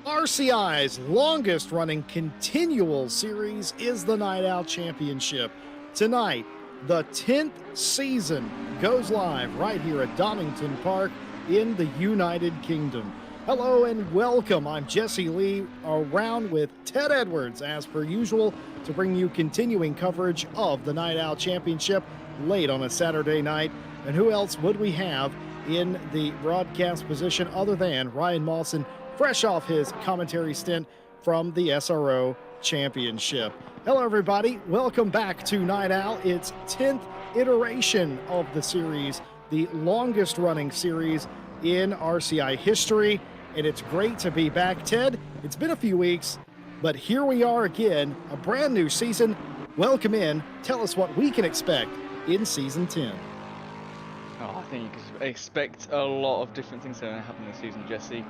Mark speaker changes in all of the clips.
Speaker 1: RCI's longest running continual series is the Night Owl Championship. Tonight, the 10th season goes live right here at Donington Park in the United Kingdom. Hello and welcome. I'm Jesse Lee, around with Ted Edwards as per usual to bring you continuing coverage of the Night Owl Championship late on a Saturday night. And who else would we have in the broadcast position other than Ryan Mawson, fresh off his commentary stint from the SRO Championship. Hello, everybody. Welcome back to Night Owl. It's 10th iteration of the series, the longest running series in RCI history, and it's great to be back. Ted, it's been a few weeks, but here we are again, a brand new season. Welcome in. Tell us what we can expect in Season 10.
Speaker 2: I think you can expect a lot of different things to happen this season, Jesse.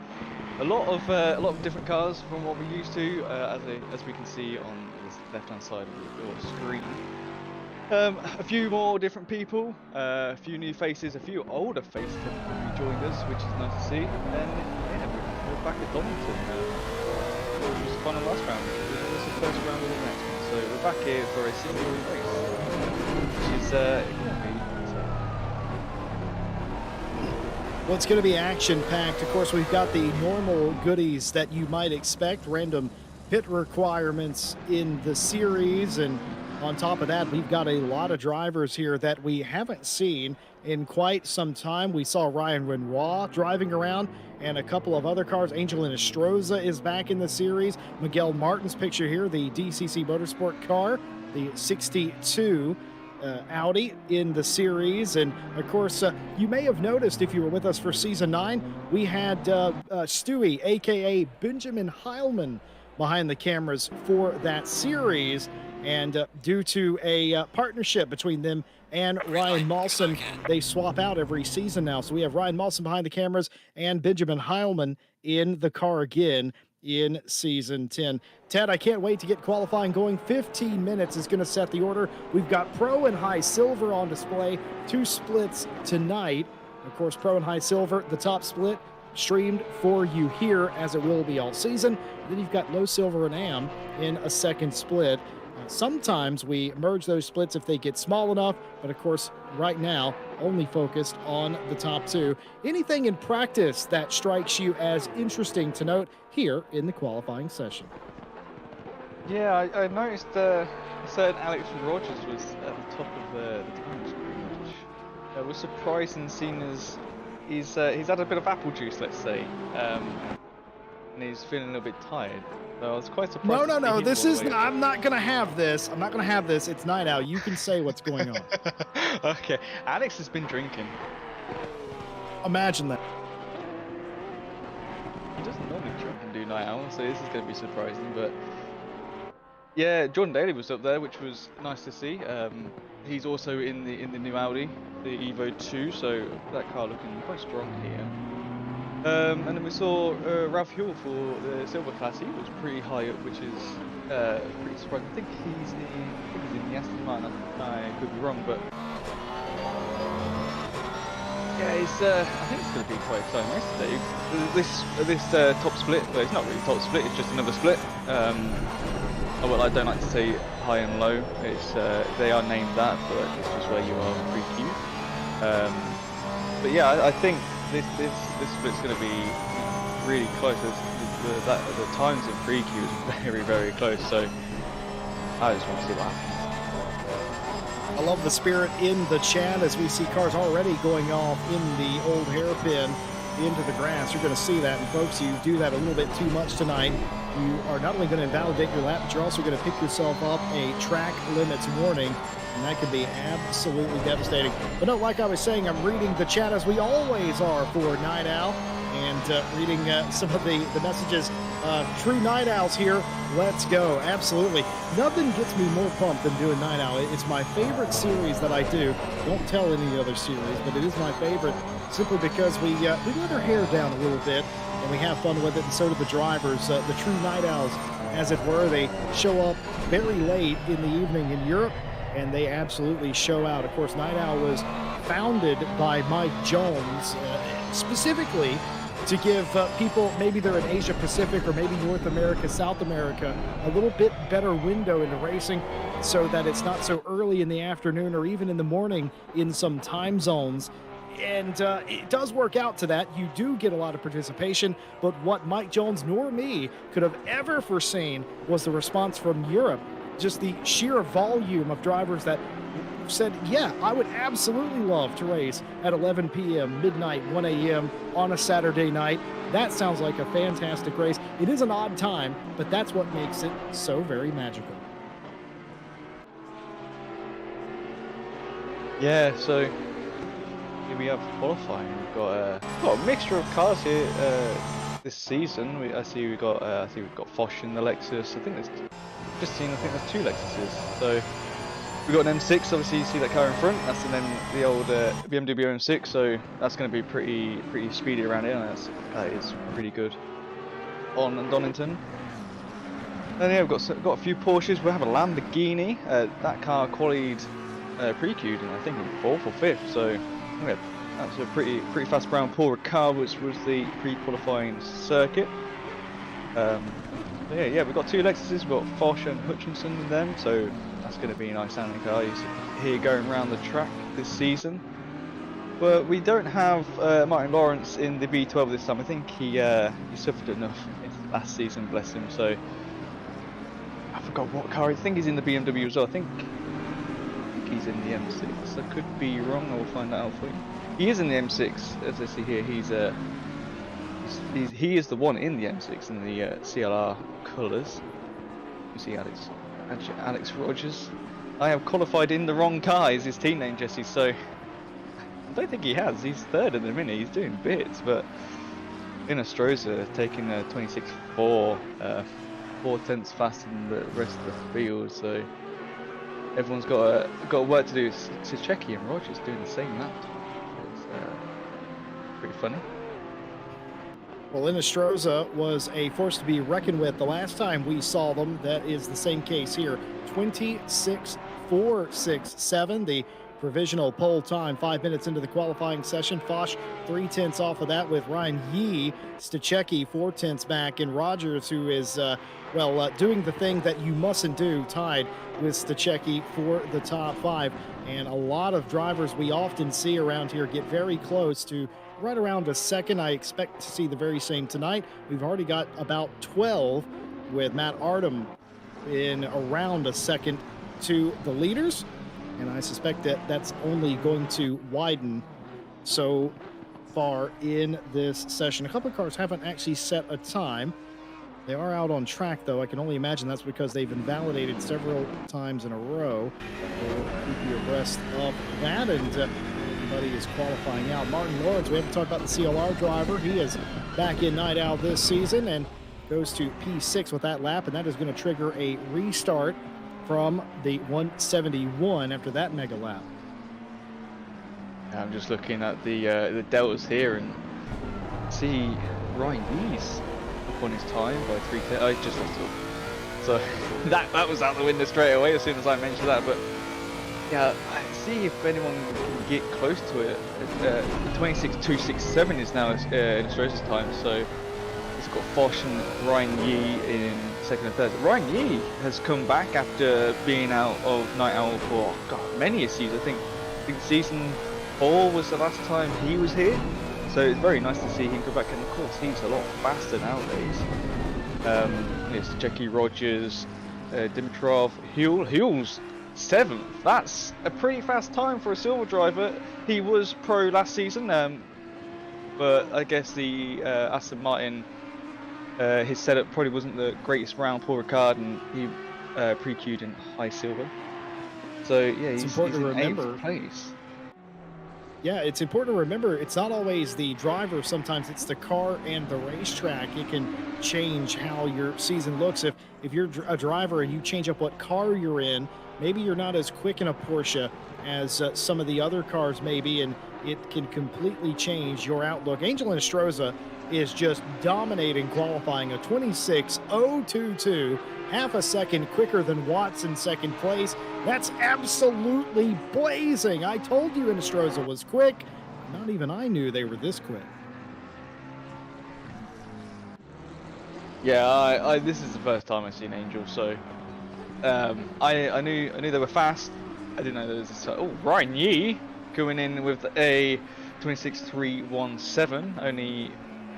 Speaker 2: A lot of different cars from what we're used to, as we can see on the left-hand side of your screen. A few more different people, a few new faces, a few older faces have joined us, which is nice to see. And then, yeah, we're back at Donington. It was the final last round. This is the first round of the next one, so we're back here for a single race, which is going to be.
Speaker 1: Well, it's going to be action-packed. Of course, we've got the normal goodies that you might expect, random pit requirements in the series, and on top of that, we've got a lot of drivers here that we haven't seen in quite some time. We saw Ryan Renoir driving around and a couple of other cars. Angel Inestrosa is back in the series. Miguel Martin's picture here, the DCC Motorsport car, the 62 Audi in the series. And of course, you may have noticed if you were with us for Season 9, we had Stewie, aka Benjamin Heilman, behind the cameras for that series. And due to a partnership between them and Ryan Mawson, they swap out every season now. So we have Ryan Mawson behind the cameras and Benjamin Heilman in the car again in Season 10. Ted, I can't wait to get qualifying going. 15 minutes is going to set the order. We've got Pro and High Silver on display, 2 splits tonight. Of course, Pro and High Silver, the top split, streamed for you here as it will be all season. Then you've got Low Silver and Am in a second split. Sometimes we merge those splits if they get small enough, but of course, right now, only focused on the top two. Anything in practice that strikes you as interesting to note here in the qualifying session?
Speaker 2: Yeah, I noticed certain Alex Rogers was at the top of the time screen, which was surprising, seeing as he's had a bit of apple juice, let's say, and he's feeling a little bit tired. So I was quite surprised.
Speaker 1: No,
Speaker 2: to
Speaker 1: no,
Speaker 2: see
Speaker 1: no.
Speaker 2: him
Speaker 1: This
Speaker 2: all the
Speaker 1: is.
Speaker 2: way up.
Speaker 1: I'm not gonna have this. I'm not gonna have this. It's night out. You can say what's going on.
Speaker 2: Okay, Alex has been drinking.
Speaker 1: Imagine that.
Speaker 2: He doesn't normally drink and do night out, so this is going to be surprising. But yeah, Jordan Daly was up there, which was nice to see. He's also in the new Audi, the Evo 2, so that car looking quite strong here. And then we saw Ralph Huell for the silver class. He was pretty high up, which is pretty surprising. I think he's in the Aston Martin. I could be wrong, but yeah, I think it's going to be quite exciting race today. This top split, well, it's not really top split. It's just another split. Well, I don't like to say high and low. It's they are named that, but it's just where you are pre-Q. But yeah, I think this split's going to be really close. The times in pre-Q is very, very close. So I just want to see what happens.
Speaker 1: I love the spirit in the chat as we see cars already going off in the old hairpin into the grass. You're going to see that, and folks, you do that a little bit too much tonight, you are not only going to invalidate your lap, but you're also going to pick yourself up a track limits warning, and that could be absolutely devastating. But no, like I was saying, I'm reading the chat as we always are for Night Owl, and reading some of the messages. True Night Owls here. Let's go. Absolutely. Nothing gets me more pumped than doing Night Owl. It's my favorite series that I do. Don't tell any other series, but it is my favorite simply because we let our hair down a little bit and we have fun with it, and so do the drivers. The true Night Owls, as it were, they show up very late in the evening in Europe, and they absolutely show out. Of course, Night Owl was founded by Mike Jones, specifically to give people, maybe they're in Asia Pacific or maybe North America, South America, a little bit better window into racing so that it's not so early in the afternoon or even in the morning in some time zones. And it does work out to that. You do get a lot of participation, but what Mike Jones nor me could have ever foreseen was the response from Europe. Just the sheer volume of drivers that said, yeah, I would absolutely love to race at 11 p.m., midnight, 1 a.m. on a Saturday night. That sounds like a fantastic race. It is an odd time, but that's what makes it so very magical.
Speaker 2: Yeah, so here we have qualifying. We've got a mixture of cars here this season. I see we've got Foch in the Lexus. I think there's two Lexuses. So we've got an M6. Obviously, you see that car in front. That's the old BMW M6. So that's going to be pretty speedy around here. That is pretty good on Donington. And yeah, we've got a few Porsches. We have a Lamborghini. That car qualied pre-queued in, I think, in 4th or 5th. So yeah, that's a pretty fast brown Paul Ricard, which was the pre-qualifying circuit. Yeah, we've got two Lexuses. We've got Foch and Hutchinson in them, so that's going to be a nice sounding car. You see here going around the track this season. But we don't have Martin Lawrence in the V12 this time. I think he suffered enough last season, bless him. So I forgot what car. I think he's in the BMW as well. I think he's in the M6. I could be wrong. I will find that out for you. He is in the M6, as I see here. He is the one in the M6 in the CLR colours. You see Alex Rogers. I have qualified in the wrong car, is his team name, Jesse. So I don't think he has. He's third at the minute. He's doing bits, but in Astroza taking a 26.4, 4/10 faster than the rest of the field. So everyone's got work to do. To Checky and Rogers doing the same lap. It's pretty funny.
Speaker 1: Well, Innistroza was a force to be reckoned with the last time we saw them. That is the same case here. 26.467, the provisional pole time 5 minutes into the qualifying session. Foch 3/10 off of that with Ryan Yee. Stachecki 4/10 back, and Rogers, who is doing the thing that you mustn't do, tied with Stachecki for the top 5. And a lot of drivers we often see around here get very close to right around a second. I expect to see the very same tonight. We've already got about 12 with Matt Artem in around a second to the leaders. And I suspect that that's only going to widen so far in this session. A couple of cars haven't actually set a time. They are out on track, though. I can only imagine that's because they've invalidated several times in a row. We'll keep you abreast of that, and everybody is qualifying out. Martin Lawrence, we haven't talked about the CLR driver. He is back in night out this season and goes to P6 with that lap, and that is going to trigger a restart from the 171 after that mega lap.
Speaker 2: I'm just looking at the deltas here and see Ryan Yee's up on his time by 3:10. I just lost it. So that was out the window straight away as soon as I mentioned that. But yeah, I see if anyone can get close to it. 26.267 is now Nestrosa's time. So it's got Foch and Ryan Yee in second and third. Ryan Yee has come back after being out of night out for many a season. I think season 4 was the last time he was here. So it's very nice to see him come back, and of course he's a lot faster nowadays. It's Jackie Rogers, Dimitrov, Huell's 7th. That's a pretty fast time for a silver driver. He was pro last season, but I guess the Aston Martin, his setup probably wasn't the greatest around Paul Ricard, and he pre-queued in high silver. So yeah, he's
Speaker 1: important to
Speaker 2: in
Speaker 1: remember.
Speaker 2: 8th place.
Speaker 1: Yeah, it's important to remember it's not always the driver. Sometimes it's the car and the racetrack. It can change how your season looks. If you're a driver and you change up what car you're in, maybe you're not as quick in a Porsche as some of the other cars may be, and it can completely change your outlook. Angel Nestrosa is just dominating qualifying, a 26.022, half a second quicker than Watts in second place. That's absolutely blazing. I told you Nestrosa was quick. Not even I knew they were this quick.
Speaker 2: Yeah, I this is the first time I've seen Angel, so I knew they were fast. I didn't know there was this. Oh, Ryan Yee going in with a 26.317, only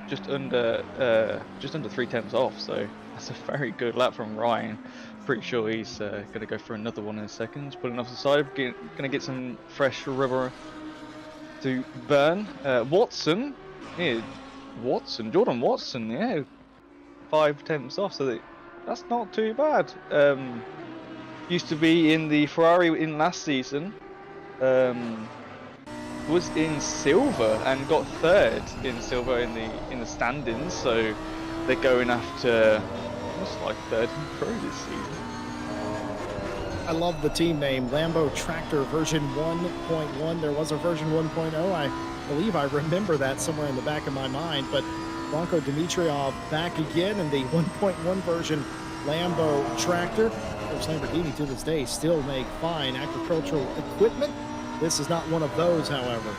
Speaker 2: just under 3/10 off. So that's a very good lap from Ryan. Pretty sure he's going to go for another one in a second. Pulling off the side, going to get some fresh rubber to burn. Watson, yeah, Jordan Watson, yeah, 5/10 off. So that's not too bad. Used to be in the Ferrari in last season. Was in silver and got 3rd in silver in the standings. So they're going after almost like 3rd in pro this season.
Speaker 1: I love the team name, Lambo Tractor version 1.1. There was a version 1.0. I believe I remember that somewhere in the back of my mind. But Bronco Dimitrov back again in the 1.1 version Lambo Tractor. Of course, Lamborghini to this day still make fine agricultural equipment. This is not one of those, however.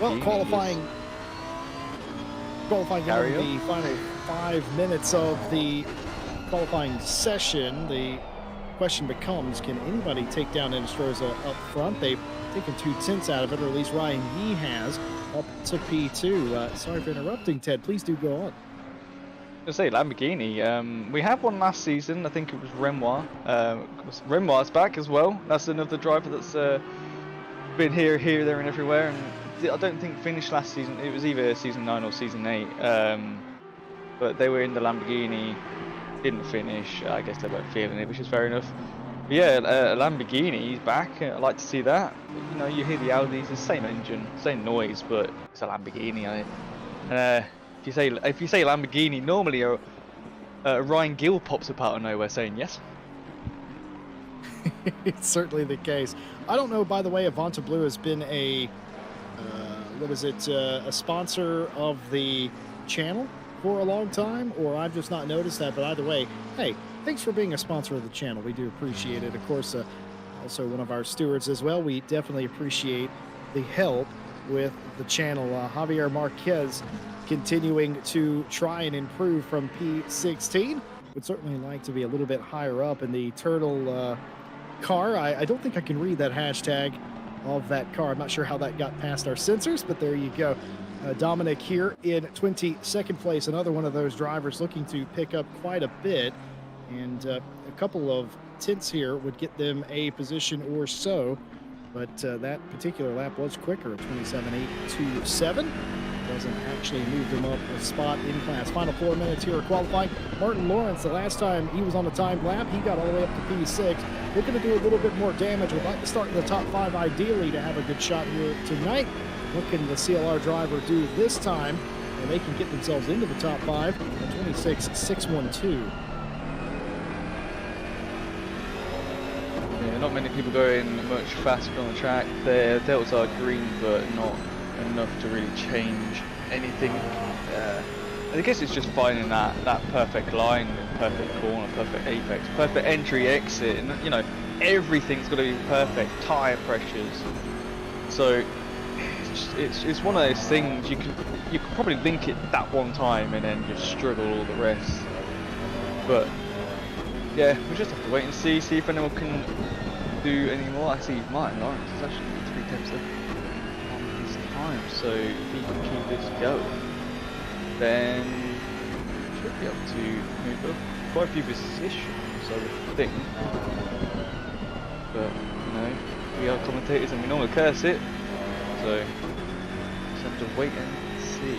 Speaker 1: Well, qualifying in the final 5 minutes of the qualifying session. The question becomes, can anybody take down Nestrosa up front? They've taken 2/10 out of it, or at least Ryan Yee has, up to P2. Sorry for interrupting, Ted. Please do go on.
Speaker 2: I say Lamborghini. We had one last season. I think it was Renoir. Renoir's back as well. That's another driver that's been here, there, and everywhere. And I don't think finished last season. It was either season 9 or season 8. But they were in the Lamborghini, didn't finish. I guess they weren't feeling it, which is fair enough. But yeah, Lamborghini's back. I like to see that. You know, you hear the Audis, the same engine, same noise, but it's a Lamborghini. If you say Lamborghini, normally Ryan Gill pops up out of nowhere saying yes.
Speaker 1: It's certainly the case. I don't know, by the way, if Vanta Blue has been a sponsor of the channel for a long time, or I've just not noticed that. But either way, hey, thanks for being a sponsor of the channel. We do appreciate it. Of course, also one of our stewards as well. We definitely appreciate the help with the channel. Javier Marquez continuing to try and improve from P16. Would certainly like to be a little bit higher up in the turtle car. I don't think I can read that hashtag of that car. I'm not sure how that got past our sensors, but there you go. Dominic here in 22nd place, another one of those drivers looking to pick up quite a bit. And a couple of tenths here would get them a position or so. But that particular lap was quicker, 27.827. Doesn't actually move them up a spot in class. Final 4 minutes here of qualifying. Martin Lawrence, the last time he was on a timed lap, he got all the way up to P6. Looking to do a little bit more damage. Would like to start in the top 5 ideally to have a good shot here tonight. What can the CLR driver do this time? And they can get themselves into the top 5 at 26.612.
Speaker 2: Yeah, not many people going much faster on the track. Their deltas are green, but not enough to really change anything. I guess it's just finding that perfect line, perfect corner, perfect apex, perfect entry exit, and you know everything's got to be perfect. Tire pressures. So it's one of those things you can probably link it that one time and then just struggle all the rest. But yeah, we just have to wait and see if anyone can do any more. I see Martin Lawrence is actually 3 tenths on his time, so if he can keep this going, then he should be able to move up quite a few positions, I would think. But you know, we are commentators and we normally curse it, so just have to wait and see.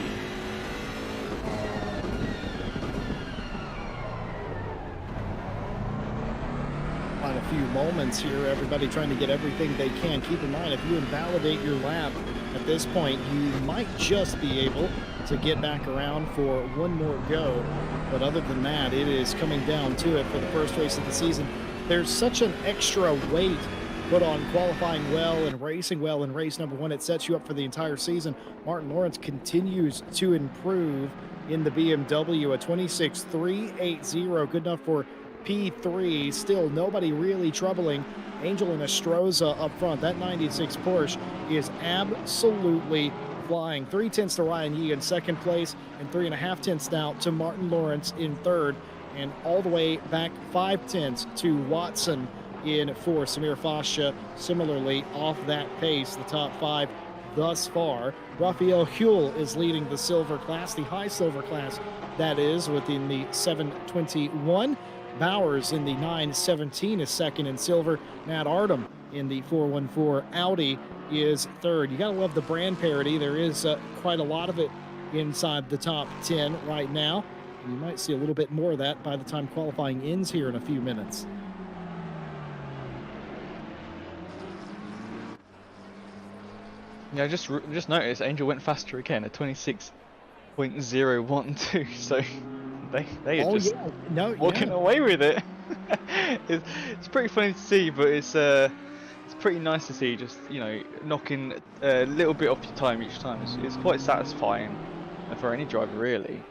Speaker 1: On a few moments here, everybody trying to get everything they can. Keep in mind, if you invalidate your lap at this point, you might just be able to get back around for one more go. But other than that, it is coming down to it for the first race of the season. There's such an extra weight put on qualifying well and racing well in race number 1. It sets you up for the entire season. Martin Lawrence continues to improve in the BMW, a 26.380, good enough for P3. Still nobody really troubling Angel and Estroza up front. That 96 Porsche is absolutely flying. 3 tenths to Ryan Yee in second place, and 3.5 tenths now to Martin Lawrence in third, and all the way back 5 tenths to Watson in fourth. Samir Fasha similarly off that pace, the top 5 thus far. Raphael Huell is leading the silver class, the high silver class that is, within the 721. Bowers in the 917 is second in silver. Matt Artem in the 414 Audi is third. You gotta love the brand parity. There is quite a lot of it inside the top 10 right now. And you might see a little bit more of that by the time qualifying ends here in a few minutes.
Speaker 2: Yeah, I just noticed Angel went faster again at 26.012. So they are just walking away with it. It's pretty funny to see, but it's pretty nice to see. Just, you know, knocking a little bit off your time each time. It's quite satisfying for any driver, really.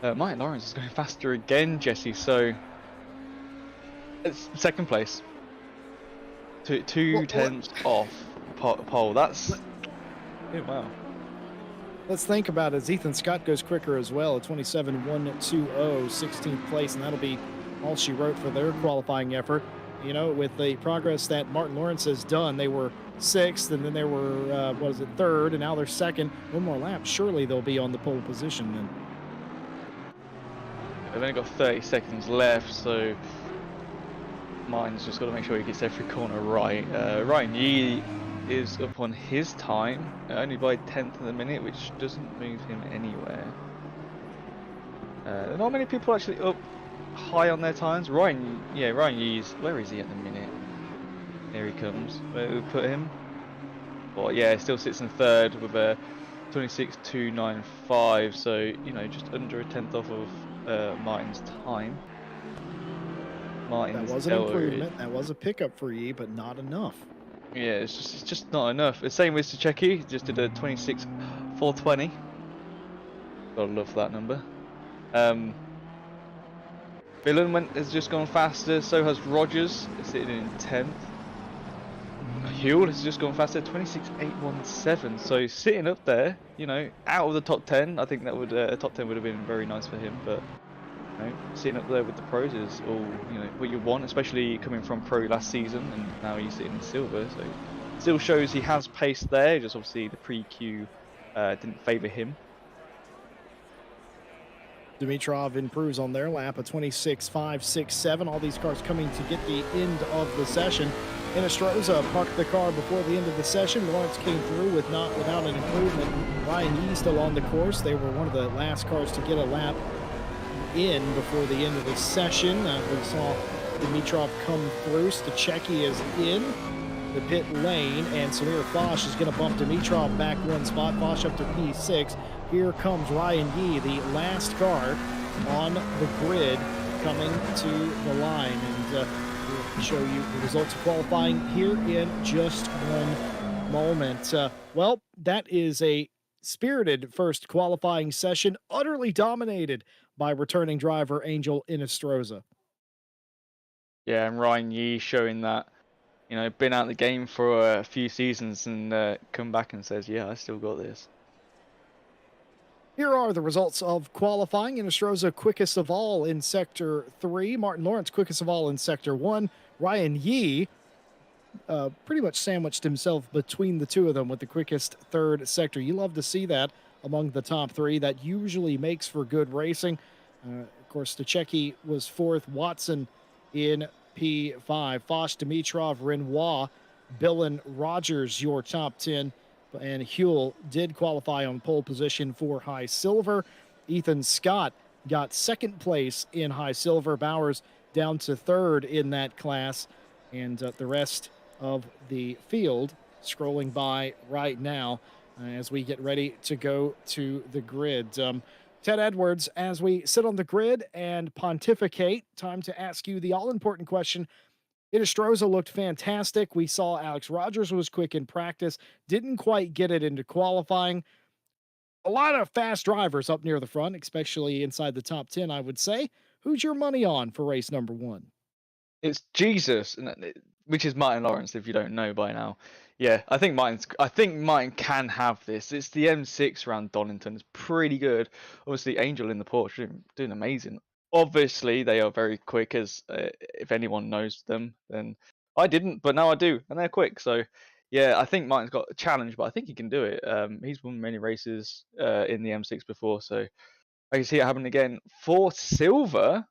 Speaker 2: Martin Lawrence is going faster again, Jesse. So it's second place. Two tenths off pole. That's wow.
Speaker 1: Let's think about it. As Ethan Scott goes quicker as well, a 27.120, 16th place, and that'll be all she wrote for their qualifying effort. You know, with the progress that Martin Lawrence has done, they were 6th, and then they were, 3rd, and now they're 2nd. One more lap, surely they'll be on the pole position then.
Speaker 2: They've only got 30 seconds left, so Martin's just got to make sure he gets every corner right. Ryan Yee is up on his time, only by 1/10 of a minute, which doesn't move him anywhere. Not many people actually up high on their times. Ryan Yee's, where is he at the minute? Here he comes. Where we put him? But yeah, still sits in third with a 26.295, so you know, just under 1/10 off of Martin's time.
Speaker 1: That was an improvement. That was a pickup for Yee, but not enough.
Speaker 2: Yeah, it's just not enough. The same with Sacheki, just did a 26.420. Gotta love that number. Um, has just gone faster. So has Rogers, sitting in 10th. Huel has just gone faster, 26.817. So sitting up there, out of the top 10. I think that would top 10 would have been very nice for him. But sitting up there with the pros is all what you want, especially coming from pro last season, and now he's sitting in silver. So still shows he has pace there. Just obviously the pre-Q didn't favour him.
Speaker 1: Dimitrov improves on their lap, a 26.567. All these cars coming to get the end of the session. Inestrosa parked the car before the end of the session. Lawrence came through without an improvement. Ryan Yee still on the course. They were one of the last cars to get a lap in before the end of the session. We saw Dimitrov come through. Stachecki is in the pit lane, and Samir Foch is going to bump Dimitrov back one spot. Foch up to P6. Here comes Ryan Yee, the last car on the grid, coming to the line. And we'll show you the results of qualifying here in just one moment. Well, that is a spirited first qualifying session, utterly dominated by returning driver Angel Inestrosa.
Speaker 2: Yeah, and Ryan Yee showing that, been out of the game for a few seasons and come back and says, yeah, I still got this.
Speaker 1: Here are the results of qualifying. Inestrosa quickest of all in Sector 3. Martin Lawrence quickest of all in Sector 1. Ryan Yee pretty much sandwiched himself between the two of them with the quickest third sector. You love to see that among the top three. That usually makes for good racing. Of course, Stachecki was fourth. Watson in P5. Foch, Dimitrov, Renoir, Billen, Rogers, your top 10. And Huel did qualify on pole position for high silver. Ethan Scott got second place in high silver. Bowers down to third in that class. And the rest of the field scrolling by right now as we get ready to go to the grid. Ted Edwards, as we sit on the grid and pontificate, time to ask you the all-important question. Inestrosa looked fantastic. We saw Alex Rogers was quick in practice, didn't quite get it into qualifying. A lot of fast drivers up near the front, especially inside the top 10, I would say. Who's your money on for race number one?
Speaker 2: It's Jesus, which is Martin Lawrence, if you don't know by now. Yeah, I think Martin can have this. It's the M6 around Donington. It's pretty good. Obviously, Angel in the Porsche doing amazing. Obviously, they are very quick. As if anyone knows them, then I didn't, but now I do, and they're quick. So, yeah, I think Martin's got a challenge, but I think he can do it. He's won many races in the M6 before, so I can see it happening again for silver.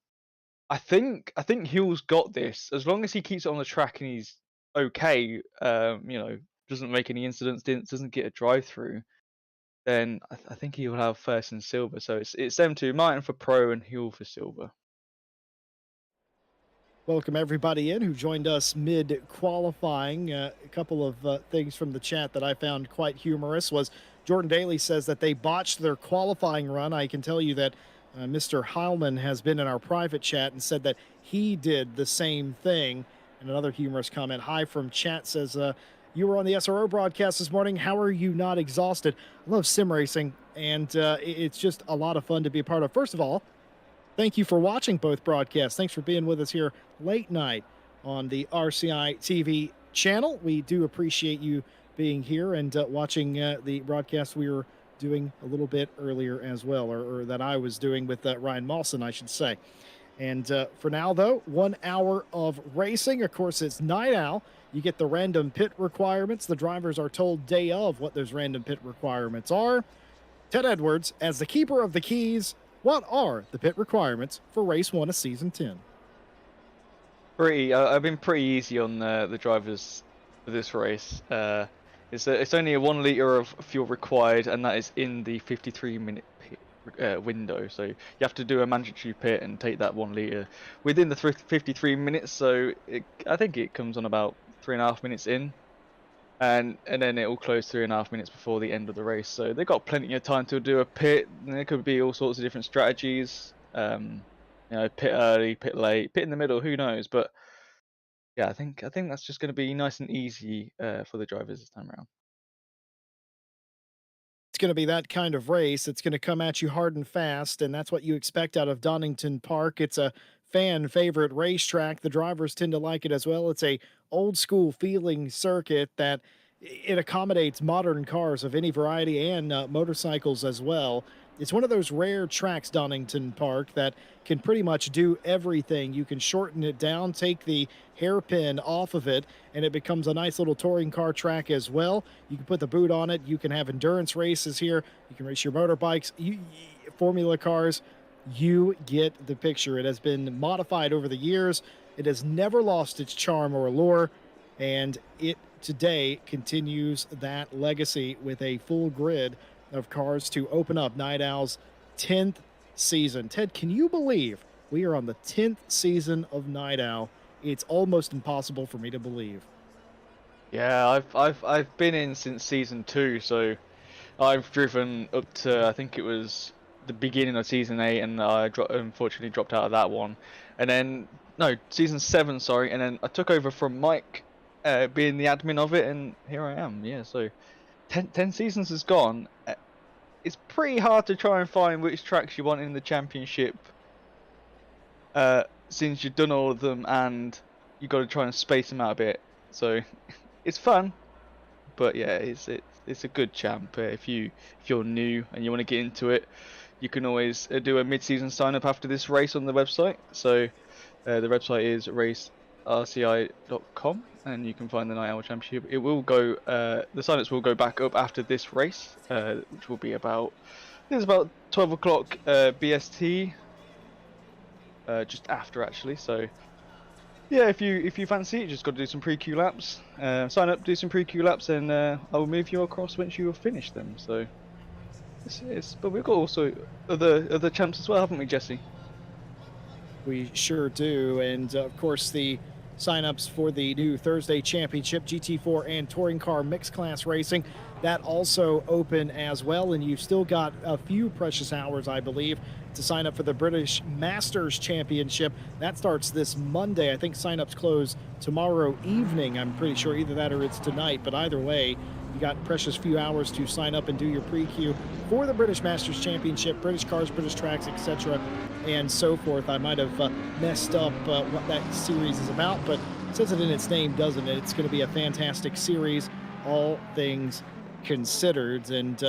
Speaker 2: I think Huel's got this as long as he keeps it on the track and he's okay. Doesn't make any incidents, doesn't get a drive through. Then I think he'll have first and silver. So it's them two, Martin for pro and Huel for silver.
Speaker 1: Welcome everybody in who joined us mid qualifying. A couple of things from the chat that I found quite humorous was Jordan Daly says that they botched their qualifying run. I can tell you that Mr. Heilman has been in our private chat and said that he did the same thing. And another humorous comment, hi from chat, says, you were on the SRO broadcast this morning. How are you not exhausted? I love sim racing, and it's just a lot of fun to be a part of. First of all, thank you for watching both broadcasts. Thanks for being with us here late night on the RCI TV channel. We do appreciate you being here and watching the broadcast we were doing a little bit earlier as well, or that I was doing with Ryan Mawson, I should say. And for now, though, 1 hour of racing. Of course, it's night owl. You get the random pit requirements. The drivers are told day of what those random pit requirements are. Ted Edwards, as the keeper of the keys, what are the pit requirements for race 1 of season 10?
Speaker 2: I've been pretty easy on the drivers for this race. It's only a 1 liter of fuel required, and that is in the 53-minute window. So you have to do a mandatory pit and take that 1 liter within the 53 minutes. So I think it comes on about 3.5 minutes in, and then it will close 3.5 minutes before the end of the race. So they've got plenty of time to do a pit. And there could be all sorts of different strategies. Pit early, pit late, pit in the middle. Who knows? But yeah, I think that's just going to be nice and easy for the drivers this time around.
Speaker 1: It's going to be that kind of race. It's going to come at you hard and fast, and that's what you expect out of Donington Park. It's a fan favorite racetrack. The drivers tend to like it as well. It's a old school feeling circuit that it accommodates modern cars of any variety and motorcycles as well. It's one of those rare tracks, Donington Park, that can pretty much do everything. You can shorten it down, take the hairpin off of it, and it becomes a nice little touring car track as well. You can put the boot on it. You can have endurance races here. You can race your motorbikes, formula cars. You get the picture. It has been modified over the years. It has never lost its charm or allure, and it today continues that legacy with a full grid of cars to open up Night Owl's 10th season. Ted, can you believe we are on the 10th season of Night Owl? It's almost impossible for me to believe.
Speaker 2: Yeah, I've been in since season 2, so I've driven up to, I think it was the beginning of season 8, and I unfortunately dropped out of that one. And then, no, season 7, sorry, and then I took over from Mike, being the admin of it, and here I am. Yeah, so 10 seasons has gone. It's pretty hard to try and find which tracks you want in the championship, since you've done all of them, and you got to try and space them out a bit. So it's fun, but yeah, it's a good champ. If you're new and you want to get into it, you can always do a mid-season sign up after this race on the website. So the website is racrci.com, and you can find the Night Owl Championship. It will go, the signups will go back up after this race, which will be about, I think it's about 12 o'clock BST, just after actually. So yeah, if you fancy it, you just got to do some pre-queue laps. Sign up, do some pre-queue laps, and I will move you across once you have finished them. So but we've got also other champs as well, haven't we, Jesse?
Speaker 1: We sure do. And of course, the signups for the new Thursday Championship, GT4 and Touring Car Mixed Class Racing, that also open as well. And you've still got a few precious hours, I believe, to sign up for the British Masters Championship. That starts this Monday. I think signups close tomorrow evening. I'm pretty sure either that or it's tonight. But either way, you got precious few hours to sign up and do your pre-queue for the British Masters Championship, British cars, British tracks, etc., and so forth. I might have messed up what that series is about, but it says it in its name, doesn't it? It's going to be a fantastic series, all things considered. And,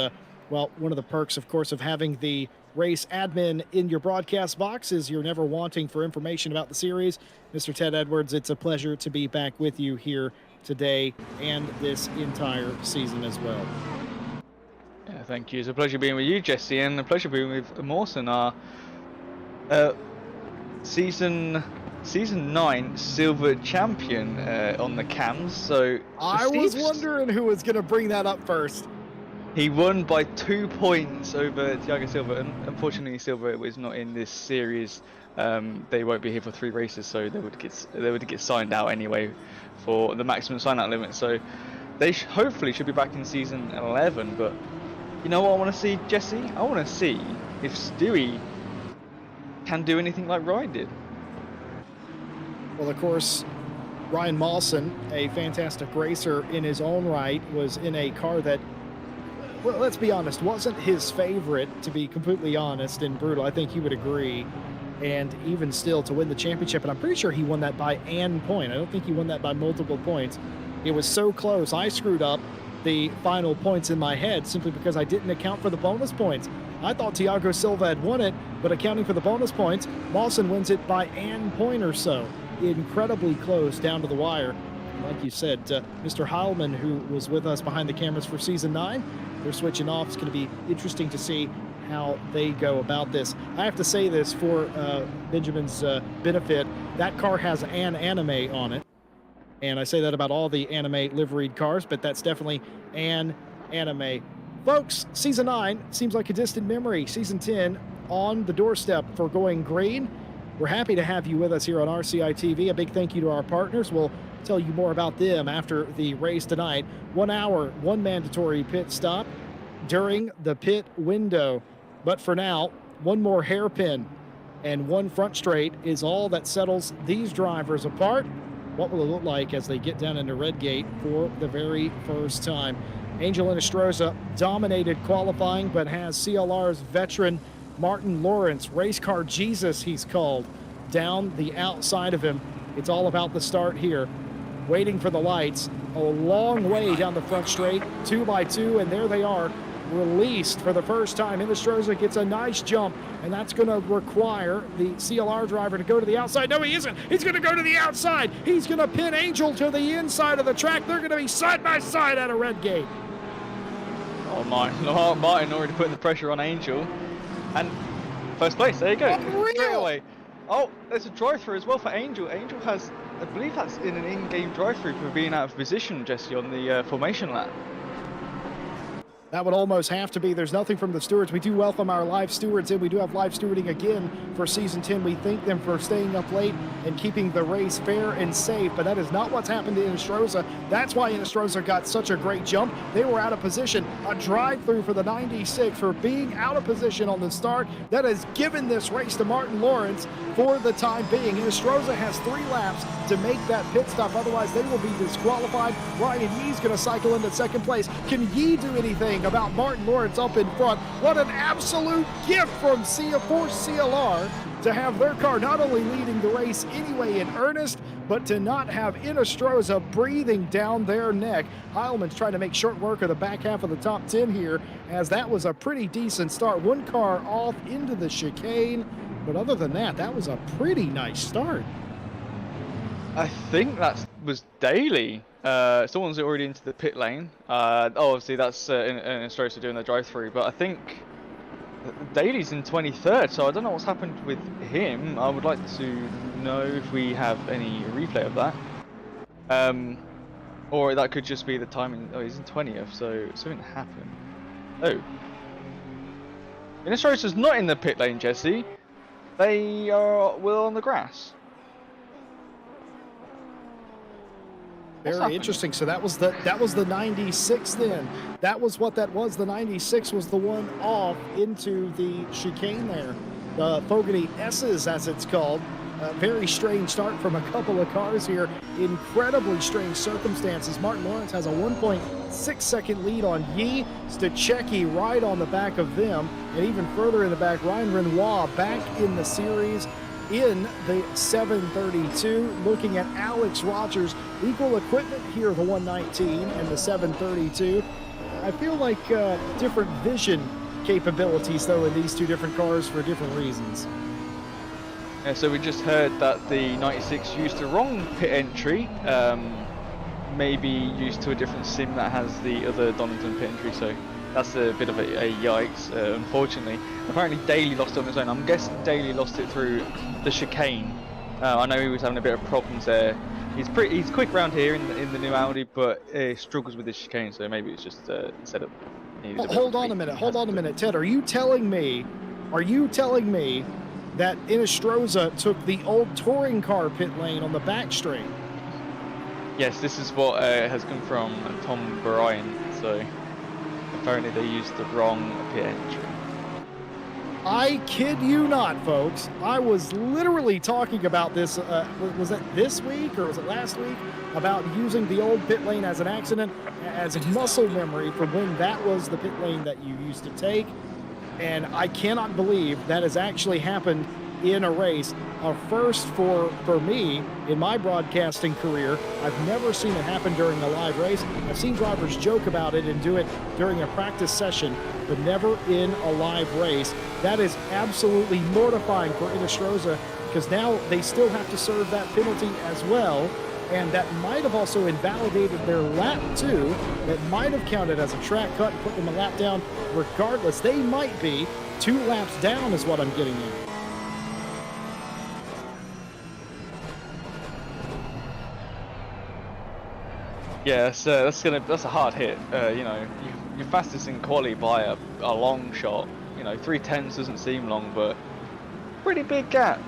Speaker 1: well, one of the perks, of course, of having the race admin in your broadcast box is you're never wanting for information about the series. Mr. Ted Edwards, it's a pleasure to be back with you here today and this entire season as well.
Speaker 2: Yeah, thank you. It's a pleasure being with you, Jesse, and a pleasure being with Mawson, our season 9 silver champion on the cams. So
Speaker 1: I was wondering who was going to bring that up first.
Speaker 2: He won by 2 points over Thiago Silva, and unfortunately Silva was not in this series. They won't be here for 3 races, so they would get signed out anyway for the maximum sign-out limit. So they hopefully should be back in season 11. But you know what I want to see, Jesse? I want to see if Stewie can do anything like Ryan did.
Speaker 1: Well, of course, Ryan Mawson, a fantastic racer in his own right, was in a car that, well, let's be honest, wasn't his favorite, to be completely honest and brutal. I think you would agree. And even still, to win the championship, and I'm pretty sure he won that by an point. I don't think he won that by multiple points. It was so close. I screwed up the final points in my head simply because I didn't account for the bonus points. I thought Thiago Silva had won it, but accounting for the bonus points, Mawson wins it by an point or so. Incredibly close down to the wire. Like you said, Mr. Heilman, who was with us behind the cameras for season 9, they're switching off. It's going to be interesting to see how they go about this. I have to say this for Benjamin's benefit. That car has an anime on it. And I say that about all the anime liveried cars, but that's definitely an anime. Folks, season 9 seems like a distant memory. Season 10 on the doorstep for going green. We're happy to have you with us here on RCI TV. A big thank you to our partners. We'll tell you more about them after the race tonight. 1 hour, 1 mandatory pit stop during the pit window. But for now, 1 more hairpin and 1 front straight is all that settles these drivers apart. What will it look like as they get down into Redgate for the very first time? Angel Inestrosa dominated qualifying, but has CLR's veteran Martin Lawrence, race car Jesus he's called, down the outside of him. It's all about the start here. Waiting for the lights, a long way down the front straight, 2x2, and there they are, released for the first time. Inestrosa gets a nice jump, and that's going to require the CLR driver to go to the outside. No, he isn't. He's going to go to the outside. He's going to pin Angel to the inside of the track. They're going to be side by side at a red gate.
Speaker 2: Oh, Martin already putting the pressure on Angel. And first place, there you go. Straight away. Oh, there's a drive-through as well for Angel. Angel has, I believe that's in an in-game drive-through for being out of position, Jesse, on the formation lap.
Speaker 1: That would almost have to be. There's nothing from the stewards. We do welcome our live stewards in. We do have live stewarding again for Season 10. We thank them for staying up late and keeping the race fair and safe, but that is not what's happened to Inestrosa. That's why Inestrosa got such a great jump. They were out of position. A drive-through for the 96 for being out of position on the start. That has given this race to Martin Lawrence for the time being. Inestrosa has 3 laps to make that pit stop. Otherwise, they will be disqualified. Ryan Yee's going to cycle into second place. Can Yee do anything about Martin Lawrence up in front? What an absolute gift from CLR to have their car not only leading the race anyway in earnest, but to not have Inestrosa breathing down their neck. Heilman's trying to make short work of the back half of the top 10 here, as that was a pretty decent start. One car off into the chicane, but other than that, that was a pretty nice start.
Speaker 2: I think that was Daly. Someone's already into the pit lane. Obviously that's Inestrosa doing the drive-through, but I think Daly's in 23rd, so I don't know what's happened with him. I would like to know if we have any replay of that. Or that could just be the timing. Oh, he's in 20th, so something happened. Oh. Inestrosa's not in the pit lane, Jesse. They are on the grass.
Speaker 1: Very interesting. So that was the 96 then. That was what that was. The 96 was the one off into the chicane there. The Fogarty S's, as it's called. A very strange start from a couple of cars here. Incredibly strange circumstances. Martin Lawrence has a 1.6 second lead on Yee. Stachecki right on the back of them. And even further in the back, Ryan Renoir back in the series in the 732. Looking at Alex Rogers, equal equipment here, the 119 and the 732. I feel like different vision capabilities though in these two different cars for different reasons.
Speaker 2: Yeah, so we just heard that the 96 used the wrong pit entry, maybe used to a different sim that has the other Donington pit entry, so that's a bit of a yikes, unfortunately. Apparently Daly lost it on his own. I'm guessing Daly lost it through the chicane. I know he was having a bit of problems there. He's quick round here in the new Audi, but he struggles with the chicane, so maybe it's just instead of...
Speaker 1: Hold on a minute, Ted. Are you telling me that Inestrosa took the old touring car pit lane on the back straight?
Speaker 2: Yes, this is what has come from Tom Bryan, so apparently they used the wrong pit entry.
Speaker 1: I kid you not, folks. I was literally talking about this, was it this week or was it last week, about using the old pit lane as an accident, as muscle memory from when that was the pit lane that you used to take. And I cannot believe that has actually happened in a race. A first for me in my broadcasting career. I've never seen it happen during a live race. I've seen drivers joke about it and do it during a practice session, but never in a live race. That is absolutely mortifying for Inestrosa, because now they still have to serve that penalty as well. And that might have also invalidated their lap too. That might have counted as a track cut and put them a lap down. Regardless, they might be 2 laps down is what I'm getting at.
Speaker 2: Yeah, so that's a hard hit. You know, you're fastest in quali by a long shot. You know, 3/10 doesn't seem long, but pretty big gap.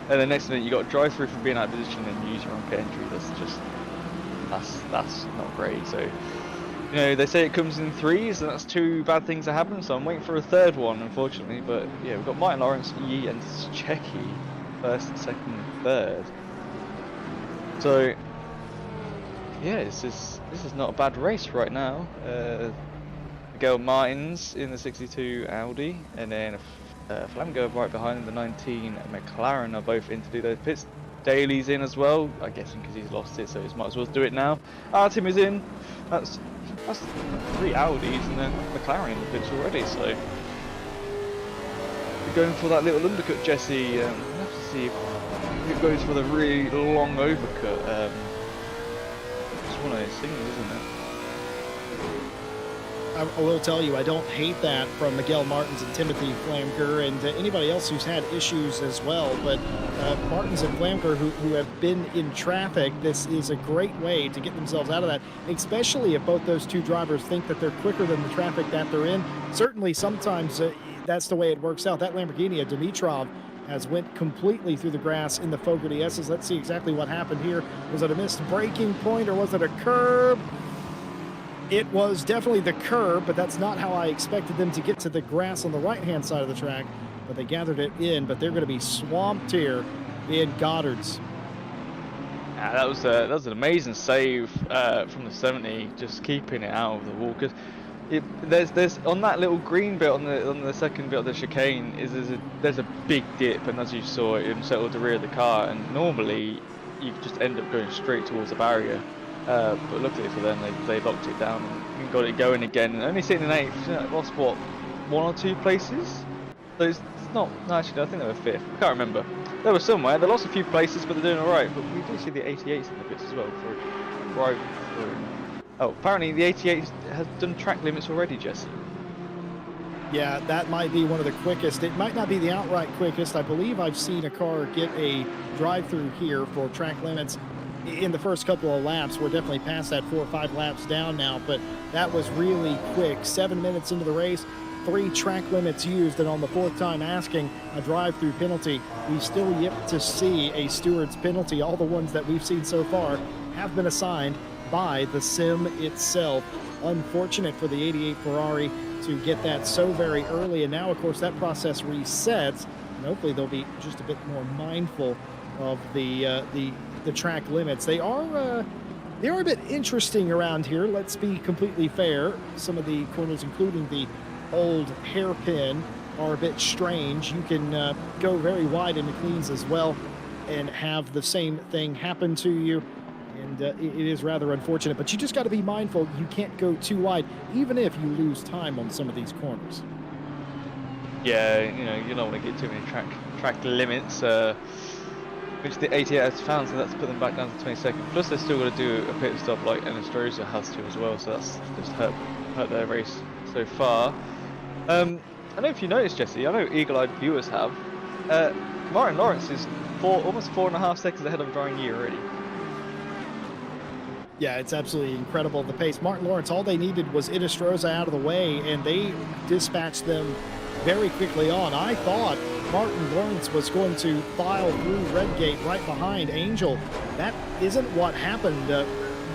Speaker 2: And the next minute you got a drive through for being out of position and use your own pit entry. That's not great. So, you know, they say it comes in threes, and that's 2 bad things that happen. So I'm waiting for a third one, unfortunately. But yeah, we've got Martin Lawrence, Yee, and Stachecki first, second, third. So Yeah, this is not a bad race right now. Miguel Martins in the 62 Audi, and then Flamgo right behind in the 19 McLaren are both in to do those pits. Daly's in as well, I guess because he's lost it, so he might as well do it now. Artem is in. That's 3 Audis and then McLaren in the pits already. So we're going for that little undercut, Jesse. We'll have to see who goes for the really long overcut. It's one of those things, isn't it?
Speaker 1: I will tell you, I don't hate that from Miguel Martins and Timothy Flamger and anybody else who's had issues as well. But Martins and Flamger, who have been in traffic, this is a great way to get themselves out of that, especially if both those two drivers think that they're quicker than the traffic that they're in. Certainly, sometimes that's the way it works out. That Lamborghini, Dimitrov, has went completely through the grass in the Fogarty S's. Let's see exactly what happened here. Was it a missed braking point or was it a curb? It was definitely the curb, but that's not how I expected them to get to the grass on the right-hand side of the track. But they gathered it in, but they're going to be swamped here in Goddard's.
Speaker 2: Yeah, that was an amazing save from the 70, just keeping it out of the wall. Because there's on that little green bit on the second bit of the chicane there's a big dip, and as you saw, it unsettled the rear of the car, and normally you just end up going straight towards the barrier. But luckily for them, they locked it down and got it going again. And only sitting in 8th, lost what, 1 or 2 places? So it's not, no, actually, I think they were 5th. I can't remember. They were somewhere. They lost a few places, but they're doing all right. But we do see the 88s in the pits as well for right through. Oh, apparently the 88 has done track limits already, Jesse.
Speaker 1: Yeah, that might be one of the quickest. It might not be the outright quickest. I believe I've seen a car get a drive-through here for track limits in the first couple of laps. We're definitely past that 4 or 5 laps down now, but that was really quick. 7 minutes into the race, 3 track limits used, and on the 4th time asking a drive-through penalty. We still yet to see a steward's penalty. All the ones that we've seen so far have been assigned by the sim itself. Unfortunate for the 88 Ferrari to get that so very early, and now of course that process resets, and hopefully they'll be just a bit more mindful of the track limits. They are a bit interesting around here, let's be completely fair. Some of the corners, including the old hairpin, are a bit strange. You can go very wide into cleans as well and have the same thing happen to you, and it is rather unfortunate, but you just got to be mindful you can't go too wide even if you lose time on some of these corners.
Speaker 2: Yeah, you don't want to get too many track limits, which the 88 has found, so that's put them back down to 22nd. Plus they're still going to do a pit stop like Enestrosa has to as well, so that's just hurt their race so far. I don't know if you noticed, Jesse, I know eagle-eyed viewers have, Martin Lawrence is almost 4.5 seconds ahead of Brian Yee already.
Speaker 1: Yeah, it's absolutely incredible, the pace. Martin Lawrence, all they needed was Enestrosa out of the way, and they dispatched them very quickly on. I thought Martin Lawrence was going to file through Redgate right behind Angel. That isn't what happened.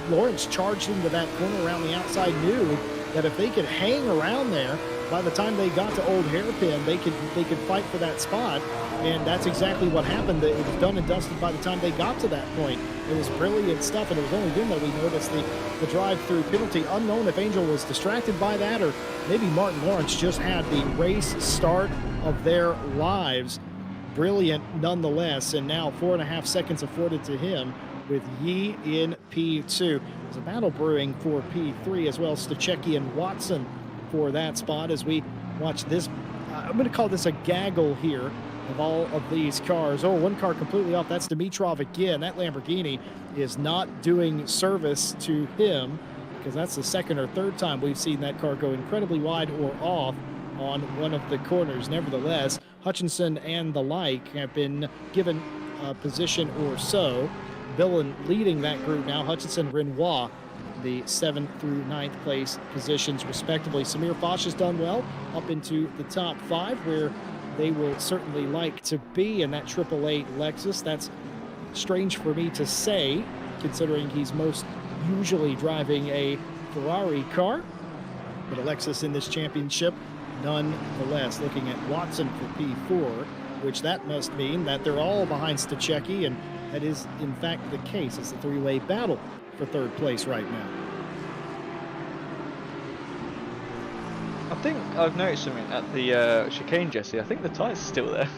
Speaker 1: Lawrence charged into that corner around the outside, knew that if they could hang around there, by the time they got to Old Hairpin, they could fight for that spot, and that's exactly what happened. It was done and dusted by the time they got to that point. It was brilliant stuff, and it was only then that we noticed the drive-through penalty. Unknown if Angel was distracted by that, or maybe Martin Lawrence just had the race start of their lives. Brilliant nonetheless, and now 4.5 seconds afforded to him with Yee in P2. There's a battle brewing for P3 as well. Stachecki and Watson for that spot as we watch this. I'm going to call this a gaggle here of all of these cars. Oh, one car completely off. That's Dimitrov again. That Lamborghini is not doing service to him, because that's the 2nd or 3rd time we've seen that car go incredibly wide or off on one of the corners. Nevertheless, Hutchinson and the like have been given a position or so. Billen leading that group now. Hutchinson, Renoir, the 7th through 9th place positions respectively. Samir Foch has done well up into the top 5, where they will certainly like to be in that 888 Lexus. That's strange for me to say, considering he's most usually driving a Ferrari car, but a Lexus in this championship nonetheless. Looking at Watson for P4, which that must mean that they're all behind Stachecki, and that is in fact the case. It's a three-way battle for third place right now.
Speaker 2: I think I've noticed something at the chicane, Jesse. I think the tyres are still there.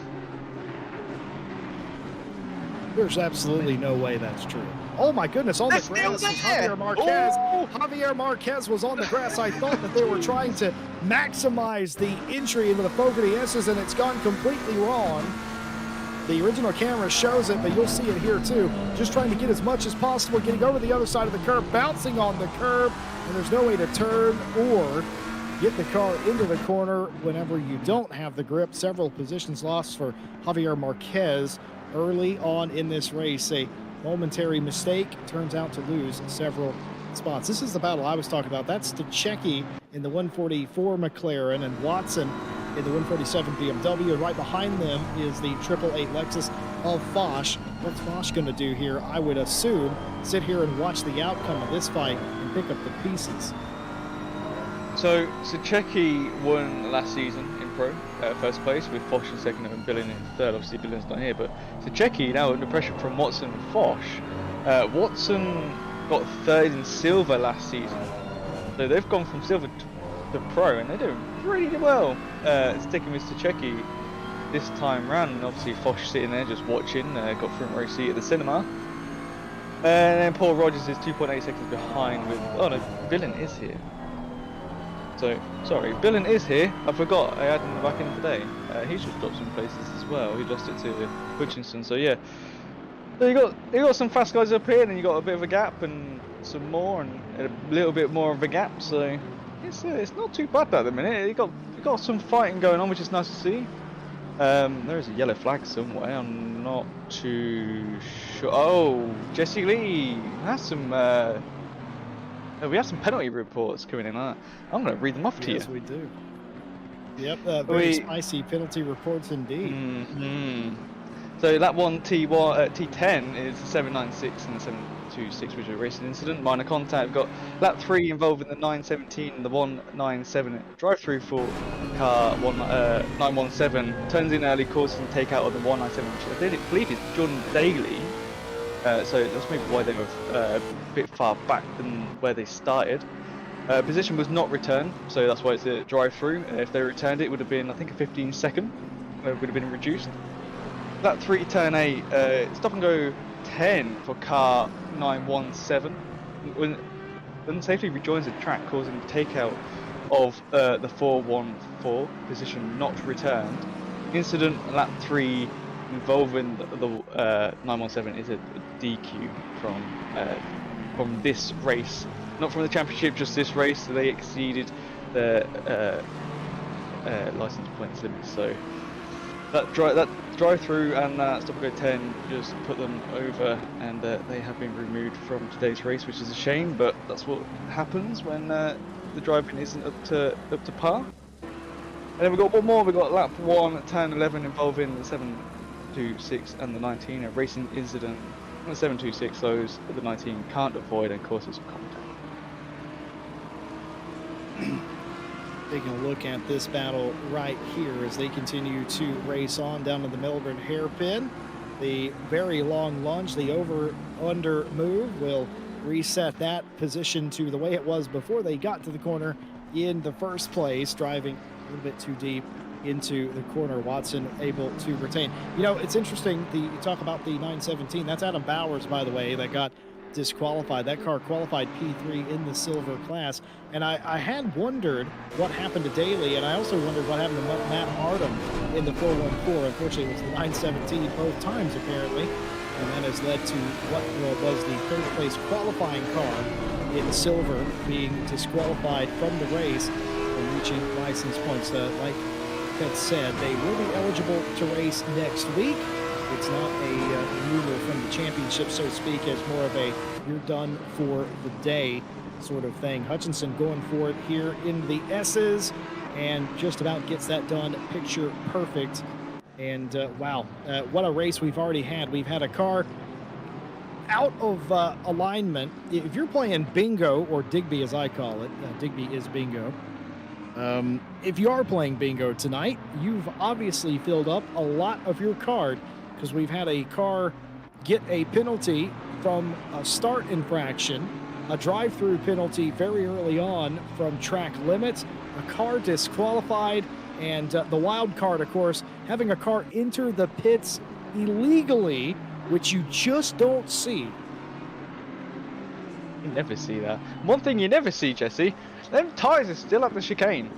Speaker 1: There's absolutely no way that's true. Oh my goodness, on the grass is Javier Marquez.
Speaker 2: Oh!
Speaker 1: Javier Marquez was on the grass. I thought that they were trying to maximize the entry into the Fogarty S's, and it's gone completely wrong. The original camera shows it, but you'll see it here too. Just trying to get as much as possible, getting over the other side of the curb, bouncing on the curb, and there's no way to turn or get the car into the corner whenever you don't have the grip. Several positions lost for Javier Marquez early on in this race. A momentary mistake turns out to lose several spots. This is the battle I was talking about. That's Stachecki in the 144 McLaren and Watson in the 147 BMW. And right behind them is the 888 Lexus of Foch. What's Foch going to do here? I would assume sit here and watch the outcome of this fight and pick up the pieces.
Speaker 2: So Stachecki won last season in Pro, first place, with Foch in second and Billin in third. Obviously Billin's not here, but Stachecki now under pressure from Watson and Foch. Watson got third in silver last season, so they've gone from silver to Pro, and they're doing really well. Sticking with Stachecki this time round, and obviously Foch sitting there just watching, got front row seat at the cinema. And then Paul Rogers is 2.8 seconds behind with, oh no, Billin is here. So, sorry, Billin is here. I forgot I had him back in today. He's just dropped some places as well. He lost it to Hutchinson. So yeah, so you got some fast guys up here, and then you got a bit of a gap, and some more, and a little bit more of a gap. So it's not too bad at the minute. You got some fighting going on, which is nice to see. There is a yellow flag somewhere. I'm not too sure. Oh, Jesse Lee has some. We have some penalty reports coming in. I'm going to read them off to you.
Speaker 1: Yes, we do. Yep, very spicy penalty reports indeed.
Speaker 2: So that one T10 is the 796 and the 726, which is a racing incident. Minor contact. We've got lap 3 involving the 917 and the 197 drive-through for car 917. Turns in early, causes and takeout of the 197, which I believe is John Daly. So that's maybe why they were a bit far back than where they started. Position was not returned, so that's why it's a drive-through. If they returned it, it would have been, I think, a 15-second. Would have been reduced. That 3 turn 8, stop and go 10 for car 917. When unsafely rejoins the track, causing takeout of the 414, position not returned. Incident lap 3 involving the 917 is a DQ from this race, not from the championship, just this race. So they exceeded the license points limit. So that drive through and that stop and go 10 just put them over, and they have been removed from today's race, which is a shame, but that's what happens when the driving isn't up to par. And then we've got one more. We've got lap 1 turn 11 involving the 726 and the 19, a racing incident. The 726, those the 19 can't avoid and causes contact.
Speaker 1: Taking a look at this battle right here as they continue to race on down to the Melbourne hairpin. The very long lunge, the over-under move will reset that position to the way it was before they got to the corner in the first place, driving a little bit too deep into the corner. Watson able to retain. You know, it's interesting, you talk about the 917. That's Adam Bowers, by the way, that got disqualified. That car qualified P3 in the silver class. And I had wondered what happened to Daly, and I also wondered what happened to Matt Hardham in the 414. Unfortunately, it was the 917 both times, apparently. And that has led to what was the third place qualifying car in silver being disqualified from the race and reaching license points. Like Ted said, they will be eligible to race next week. It's not a removal from the championship, so to speak, as more of a you're done for the day sort of thing. Hutchinson going for it here in the S's and just about gets that done picture perfect. And wow, what a race we've already had. We've had a car out of alignment. If you're playing bingo, or Digby as I call it, Digby is bingo. If you are playing bingo tonight, you've obviously filled up a lot of your card, because we've had a car get a penalty from a start infraction, a drive-through penalty very early on from track limits, a car disqualified, and the wild card, of course, having a car enter the pits illegally, which you just don't see.
Speaker 2: You never see that. One thing you never see, Jesse, them tyres are still at the chicane.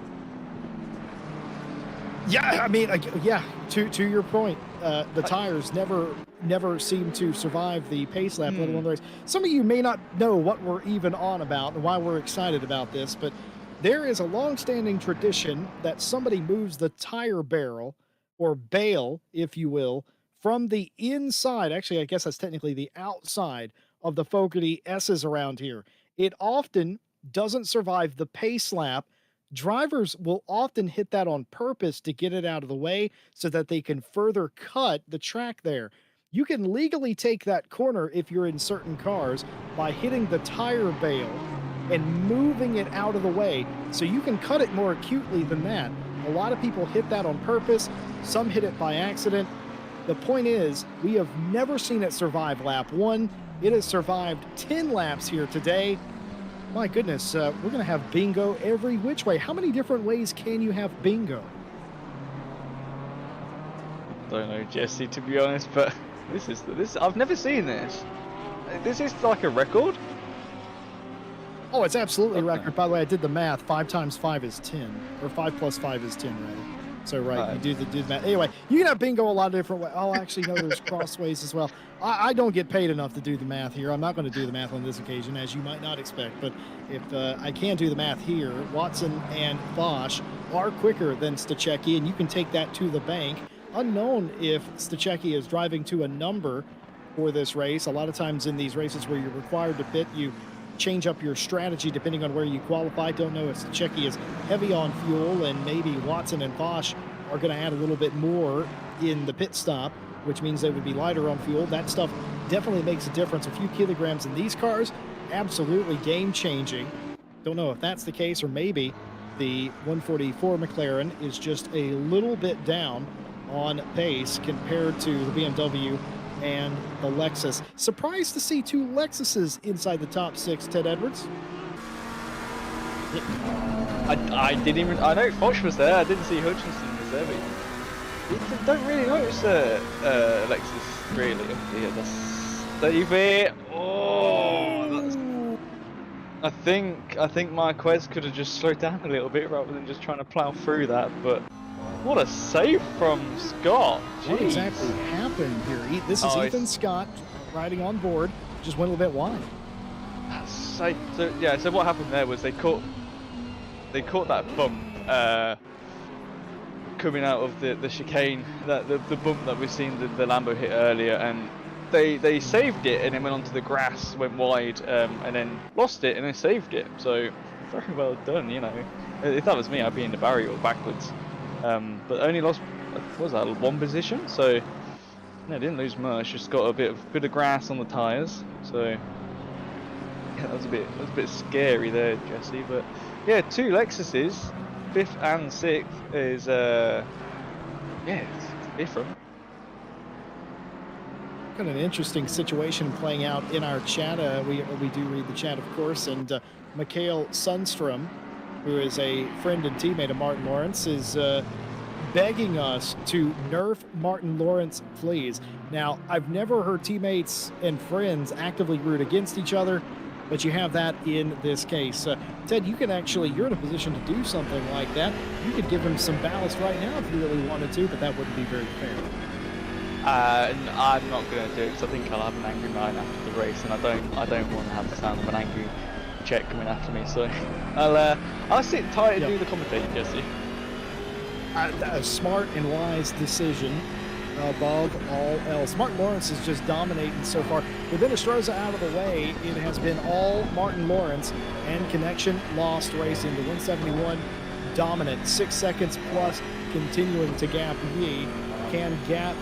Speaker 1: Yeah, I mean, yeah. To your point, the tires never seem to survive the pace lap, let alone the race. Some of you may not know what we're even on about and why we're excited about this, but there is a long-standing tradition that somebody moves the tire barrel or bale, if you will, from the inside. Actually, I guess that's technically the outside of the Fogarty S's around here. It often doesn't survive the pace lap. Drivers will often hit that on purpose to get it out of the way so that they can further cut the track there. You can legally take that corner if you're in certain cars by hitting the tire bale and moving it out of the way, so you can cut it more acutely than that. A lot of people hit that on purpose. Some hit it by accident. The point is, we have never seen it survive lap 1. It has survived 10 laps here today. My goodness, we're going to have bingo every which way. How many different ways can you have bingo?
Speaker 2: Don't know, Jesse, to be honest, but this I've never seen this. This is like a record.
Speaker 1: Oh, it's absolutely a record. By the way, I did the math. 5 times 5 is 10, or 5 plus 5 is 10, rather. So, right, you do the math. Anyway, you can have bingo a lot of different ways. Oh, actually, no, there's crossways as well. I don't get paid enough to do the math here. I'm not going to do the math on this occasion, as you might not expect. But if I can do the math here, Watson and Bosch are quicker than Stachecki, and you can take that to the bank. Unknown if Stachecki is driving to a number for this race. A lot of times in these races where you're required to pit, you change up your strategy depending on where you qualify. Don't know if Stachecki is heavy on fuel, and maybe Watson and Bosch are going to add a little bit more in the pit stop, which means they would be lighter on fuel. That stuff definitely makes a difference. A few kilograms in these cars, absolutely game-changing. Don't know if that's the case, or maybe the 144 McLaren is just a little bit down on pace compared to the BMW and the Lexus. Surprised to see 2 Lexuses inside the top 6, Ted Edwards.
Speaker 2: I didn't even. I know Bosch was there. I didn't see Hutchinson was there, but you don't really notice Lexus really. Yeah, that's save it. Oh, that's, I think Marquez could have just slowed down a little bit rather than just trying to plow through that, but. What a save from Scott. Jeez.
Speaker 1: What exactly happened here? This is Ethan Scott riding on board, just went a little bit wide.
Speaker 2: That's so yeah, so what happened there was they caught that bump coming out of the chicane, the bump that we've seen the Lambo hit earlier, and they saved it and then went onto the grass, went wide, and then lost it and then saved it. So very well done, you know. If that was me, I'd be in the barrier or backwards. But only lost, what was that, 1 position? So no, didn't lose much. Just got a bit of grass on the tires. So yeah, that was a bit scary there, Jesse. But yeah, 2 Lexuses, 5th and 6th is yeah, it's different.
Speaker 1: Got an interesting situation playing out in our chat. We do read the chat, of course, and Mikhail Sundstrom, who is a friend and teammate of Martin Lawrence, is begging us to nerf Martin Lawrence, please. Now, I've never heard teammates and friends actively root against each other, but you have that in this case. Ted, you're in a position to do something like that. You could give him some ballast right now if you really wanted to, but that wouldn't be very fair.
Speaker 2: I'm not going to do it because I think I'll have an angry night after the race, and I don't want to have the sound of an angry Czech coming after me, so I'll sit tight and do the commentating, Jesse.
Speaker 1: A smart and wise decision above all else. Martin Lawrence is just dominating so far. With Inestrosa out of the way, it has been all Martin Lawrence and Connection Lost racing. The 171 dominant, 6 seconds plus, continuing to gap Yi. Can Yi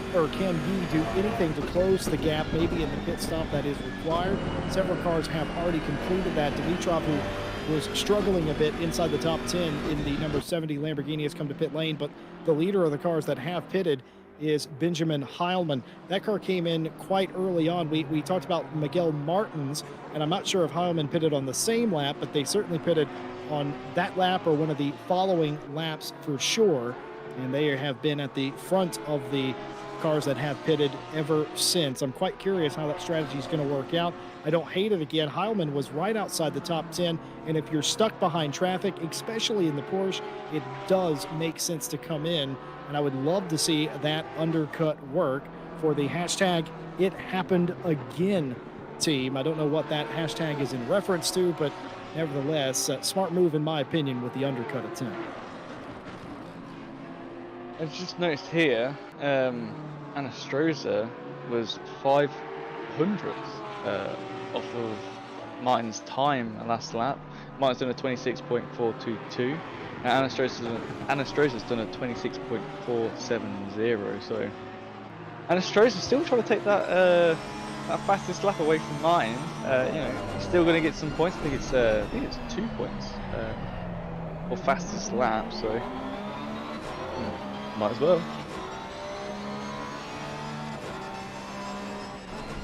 Speaker 1: do anything to close the gap, maybe in the pit stop that is required? Several cars have already completed that. Dimitrov, who was struggling a bit inside the top 10 in the number 70 Lamborghini, has come to pit lane, but the leader of the cars that have pitted is Benjamin Heilman. That car came in quite early on. We talked about Miguel Martins, and I'm not sure if Heilman pitted on the same lap, but they certainly pitted on that lap or one of the following laps for sure. And they have been at the front of the cars that have pitted ever since. I'm quite curious how that strategy is going to work out. I don't hate it. Again, Heilman was right outside the top 10, and if you're stuck behind traffic, especially in the Porsche, it does make sense to come in, and I would love to see that undercut work for the hashtag It Happened Again team. I don't know what that hashtag is in reference to, but nevertheless, smart move in my opinion with the undercut attempt.
Speaker 2: I've just noticed here, Anastroza was 500th off of Martin's time last lap. Martin's done a 26.422, and Anastroza's done a 26.470. So Anastroza's still trying to take that fastest lap away from Martin. You know, he's still going to get some points. I think it's 2 points for fastest lap. So. Might as well.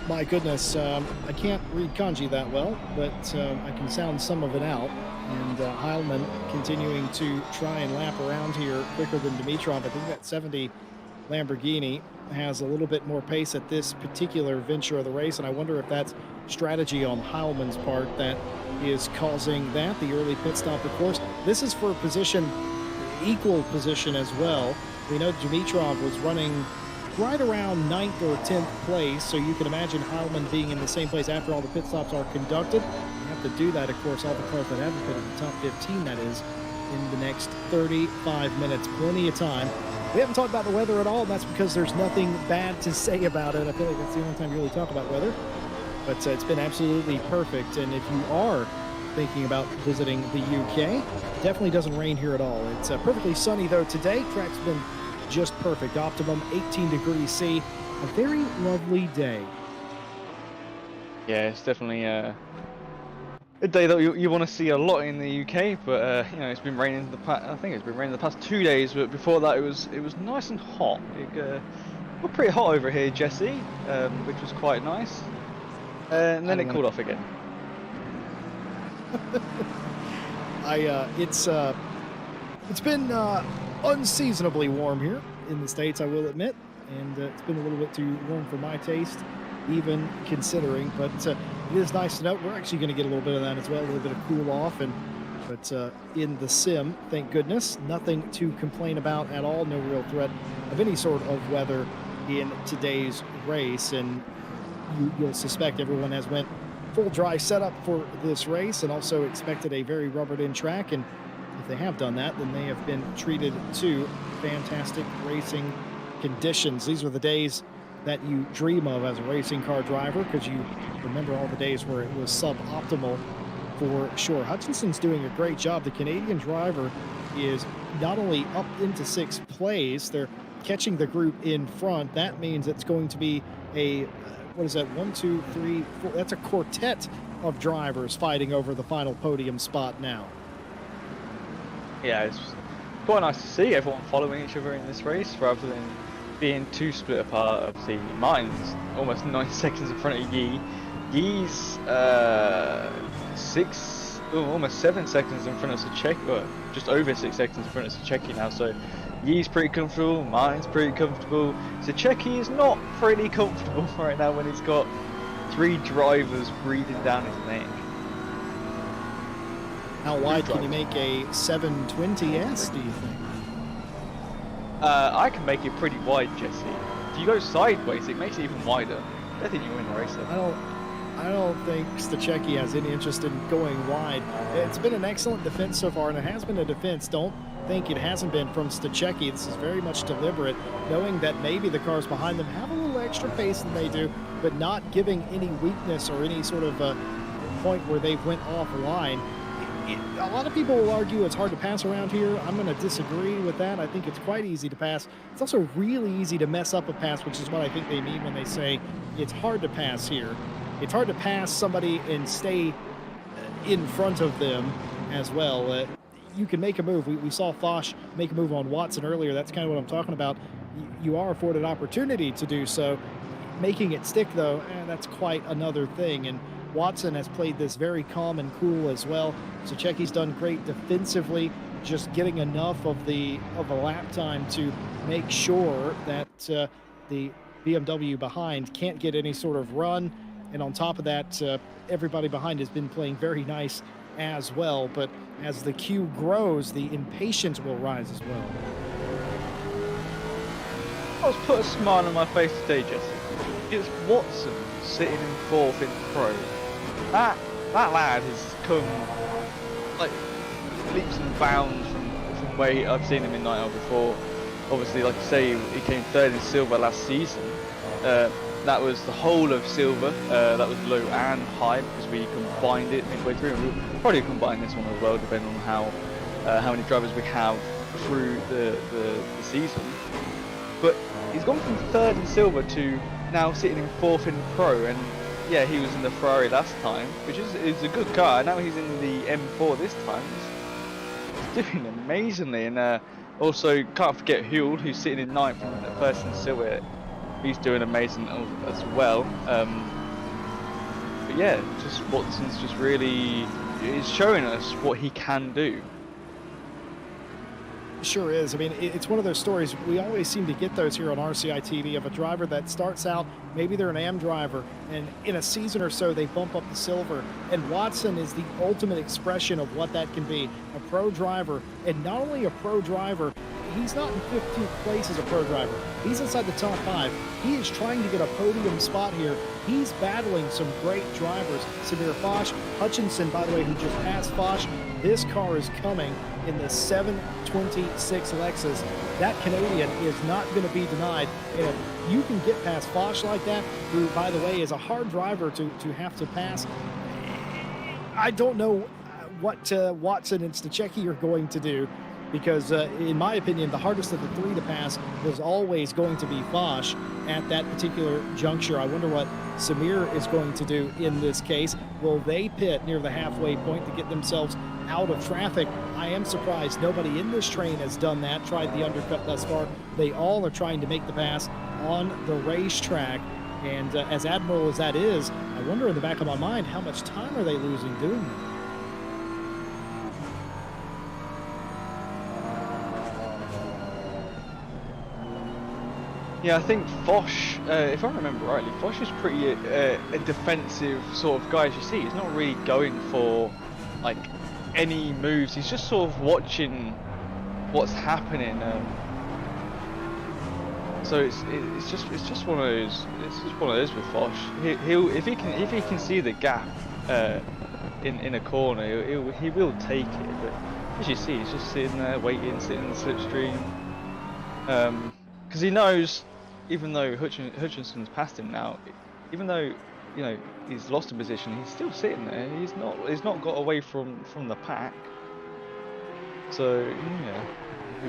Speaker 1: My goodness, I can't read kanji that well, but I can sound some of it out. And Heilman continuing to try and lap around here quicker than Dimitrov. I think that 70 Lamborghini has a little bit more pace at this particular venture of the race, and I wonder if that's strategy on Heilman's part that is causing that. The early pit stop, of course. This is for position, equal position as well. We know Dimitrov was running right around 9th or 10th place, so you can imagine Heilman being in the same place after all the pit stops are conducted. You have to do that, of course, all the cars that haven't been in the top 15, that is, in the next 35 minutes. Plenty of time. We haven't talked about the weather at all, and that's because there's nothing bad to say about it. I feel like that's the only time you really talk about weather. But it's been absolutely perfect, and if you are thinking about visiting the UK, definitely doesn't rain here at all. It's perfectly sunny though today. Track's been just perfect. Optimum 18 degrees C. A very lovely day.
Speaker 2: Yeah, it's definitely a day that you want to see a lot in the UK. But you know, it's been raining I think it's been raining the past 2 days. But before that, it was nice and hot. We're pretty hot over here, Jesse, which was quite nice. And then it cooled off again.
Speaker 1: It's been unseasonably warm here in the States, I will admit, and it's been a little bit too warm for my taste, even considering, but it is nice to note we're actually going to get a little bit of that as well, a little bit of cool off, but in the sim, thank goodness, nothing to complain about at all, no real threat of any sort of weather in today's race, and you'll suspect everyone has went full dry setup for this race and also expected a very rubbered in track, and if they have done that, then they have been treated to fantastic racing conditions. These were the days that you dream of as a racing car driver, because you remember all the days where it was suboptimal for sure. Hutchinson's doing a great job. The Canadian driver is not only up into 6th place, they're catching the group in front. That means it's going to be a what is that, 1, 2, 3, 4, that's a quartet of drivers fighting over the final podium spot now.
Speaker 2: Yeah, it's quite nice to see everyone following each other in this race rather than being too split apart. Obviously, Martin's almost 9 seconds in front of Yi. Yi's almost 7 seconds in front of Sacheki, or just over 6 seconds in front of Sacheki now. So Yi's pretty comfortable, Martin's pretty comfortable. Sacheki is not pretty comfortable right now when he's got 3 drivers breathing down his neck.
Speaker 1: How wide can you make a 720S, do you think?
Speaker 2: I can make it pretty wide, Jesse. If you go sideways, it makes it even wider. I think you win the race though.
Speaker 1: I don't think Stachecki has any interest in going wide. It's been an excellent defense so far, and it has been a defense. Don't think it hasn't been from Stachecki. This is very much deliberate, knowing that maybe the cars behind them have a little extra pace than they do, but not giving any weakness or any sort of point where they went offline. A lot of people will argue it's hard to pass around here. I'm going to disagree with that. I think it's quite easy to pass. It's also really easy to mess up a pass, which is what I think they mean when they say it's hard to pass here. It's hard to pass somebody and stay in front of them as well. You can make a move. We saw Foch make a move on Watson earlier. That's kind of what I'm talking about. you are afforded opportunity to do so. Making it stick, though, that's quite another thing. And Watson has played this very calm and cool as well. Saccheki's done great defensively, just getting enough of a lap time to make sure that the BMW behind can't get any sort of run. And on top of that, everybody behind has been playing very nice as well. But as the queue grows, the impatience will rise as well.
Speaker 2: What's put a smile on my face today, Jesse? It's Watson sitting in fourth in pro. That lad has come like leaps and bounds from where I've seen him in Night Owl before. Obviously, like you say, he came third in silver last season. That was the whole of silver. That was low and high because we combined it midway through. And we'll probably combine this one as well, depending on how many drivers we have through the season. But he's gone from third in silver to now sitting in fourth in pro, and yeah, he was in the Ferrari last time, which is a good car. Now he's in the M4 this time. He's doing amazingly, and also can't forget Huel, who's sitting in ninth and first in silver. He's doing amazing as well. But yeah, just Watson's just really is showing us what he can do.
Speaker 1: Sure is. I mean, it's one of those stories. We always seem to get those here on RCI TV of a driver that starts out, maybe they're an AM driver, and in a season or so they bump up to silver. And Watson is the ultimate expression of what that can be. A pro driver, and not only a pro driver, he's not in 15th place as a pro driver. He's inside the top 5. He is trying to get a podium spot here. He's battling some great drivers. Samir Foch, Hutchinson, by the way, who just passed Foch. This car is coming in the 726 Lexus. That Canadian is not going to be denied. And if you can get past Foch like that, who, by the way, is a hard driver to have to pass, I don't know what Watson and Stachecki are going to do. Because in my opinion, the hardest of the 3 to pass was always going to be Foch at that particular juncture. I wonder what Samir is going to do in this case. Will they pit near the halfway point to get themselves out of traffic? I am surprised nobody in this train has done that, tried the undercut thus far. They all are trying to make the pass on the racetrack. And as admirable as that is, I wonder in the back of my mind, how much time are they losing doing that?
Speaker 2: Yeah, I think Foch, if I remember rightly, Foch is pretty a defensive sort of guy, as you see. He's not really going for like any moves. He's just sort of watching what's happening. So it's just one of those. It's just one of those with Foch. He'll if he can see the gap in a corner, he will take it. But as you see, he's just sitting there waiting, sitting in the slipstream. Because he knows, even though Hutchinson's passed him now, even though he's lost a position, he's still sitting there. He's not got away from the pack. So yeah,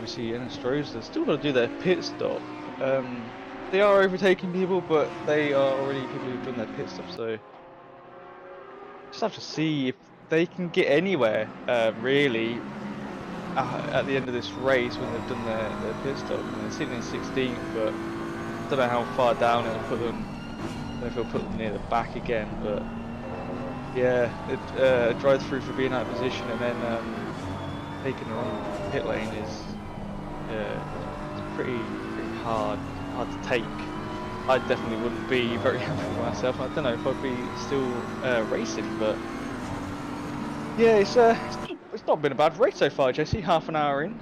Speaker 2: we see Enestrosa still got to do their pit stop. They are overtaking people, but they are already people who've done their pit stop. So just have to see if they can get anywhere really. At the end of this race when they've done their pit stop. And they're sitting in 16th, but I don't know how far down it'll put them. I don't know if it'll put them near the back again, but yeah, it drives through for being out of position and then taking the wrong pit lane is it's pretty hard to take. I definitely wouldn't be very happy with myself. I don't know if I'd be still racing, but yeah, it's not been a bad race so far, Jesse. Half an hour in.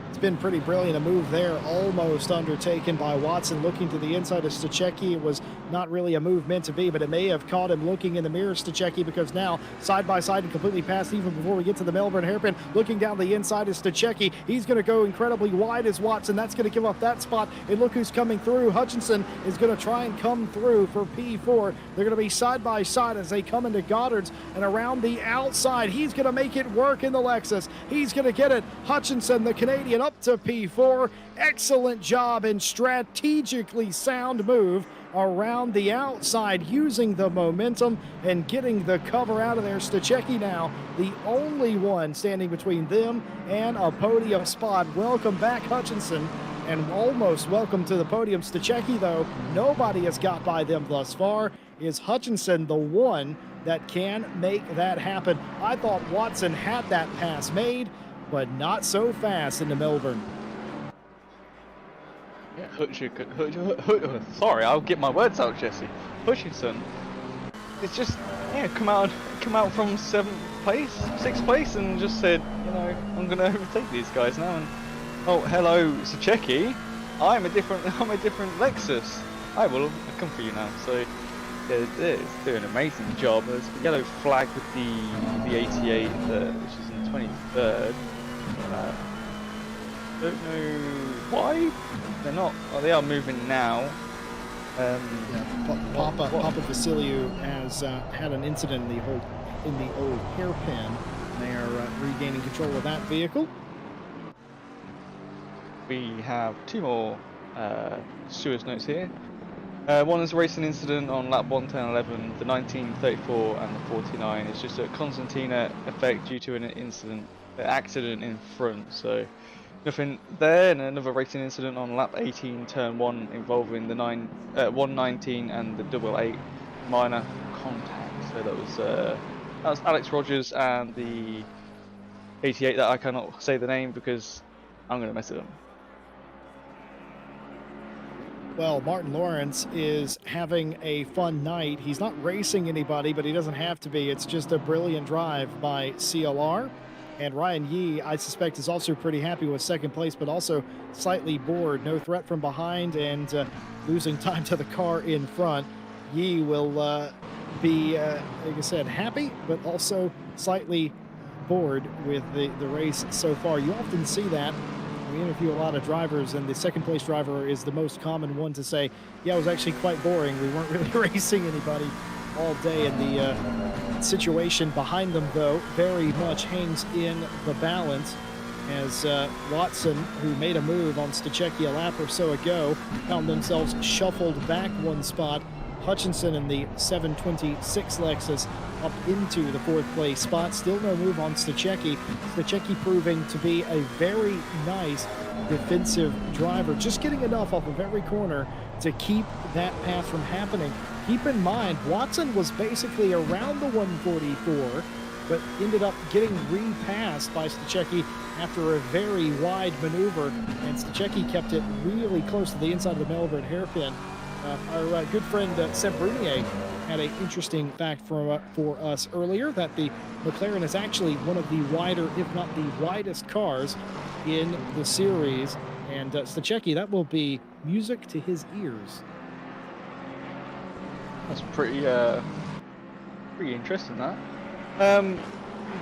Speaker 1: It's been pretty brilliant. A move there almost undertaken by Watson, looking to the inside of Stachecki. It was not really a move meant to be, but it may have caught him looking in the mirror, Stachecki, because now side by side and completely past even before we get to the Melbourne hairpin. Looking down the inside is Stachecki. He's going to go incredibly wide as Watson. That's going to give up that spot. And look who's coming through. Hutchinson is going to try and come through for P4. They're going to be side by side as they come into Goddard's and around the outside. He's going to make it work in the Lexus. He's going to get it. Hutchinson, the Canadian, up to P4. Excellent job and strategically sound move around the outside, using the momentum and getting the cover out of there. Stachecki now the only one standing between them and a podium spot. Welcome back, Hutchinson. and almost welcome to the podium. Stuchecki, though, nobody has got by them thus far. Is Hutchinson the one that can make that happen? I thought Watson had that pass made, but not so fast into Melbourne.
Speaker 2: Yeah, sorry, I'll get my words out, Jesse. Hutchinson, it's just come out from 6th place, and just said, I'm gonna overtake these guys now. And oh, hello, Stuchecki. I'm a different Lexus. I will come for you now. So yeah, it's doing an amazing job. There's a yellow flag with the 88, which is in 23rd. Don't know why they're not. Oh, they are moving now.
Speaker 1: Papa Vasiliou has had an incident in the old hairpin. They are regaining control of that vehicle.
Speaker 2: We have 2 more Stewart's notes here. One is a racing incident on lap 1:10.11, the 19:34 and the 49. It's just a concertina effect due to an accident in front. So nothing there. And another racing incident on lap 18, turn 1, involving the 119 and the 88, minor contact. So that was Alex Rogers and the 88 that I cannot say the name because I'm going to mess it up.
Speaker 1: Well, Martin Lawrence is having a fun night. He's not racing anybody, but he doesn't have to be. It's just a brilliant drive by CLR. And Ryan Yee, I suspect, is also pretty happy with 2nd place, but also slightly bored. No threat from behind and losing time to the car in front. Yee will be, like I said, happy, but also slightly bored with the race so far. You often see that. We interview a lot of drivers, and the 2nd place driver is the most common one to say, yeah, it was actually quite boring. We weren't really racing anybody all day. And the situation behind them, though, very much hangs in the balance as Watson, who made a move on Stuchecki a lap or so ago, found themselves shuffled back 1 spot. Hutchinson in the 726 Lexus up into the 4th place spot. Still no move on Stuchecki. Stuchecki proving to be a very nice defensive driver, just getting enough off of every corner to keep that path from happening. Keep in mind, Watson was basically around the 144, but ended up getting repassed by Stuchecki after a very wide maneuver, and Stuchecki kept it really close to the inside of the Melbourne hairpin. Our good friend Seb Brunier had an interesting fact for us earlier, that the McLaren is actually one of the wider, if not the widest cars in the series. And Stuchecki, that will be music to his ears.
Speaker 2: That's pretty interesting, that.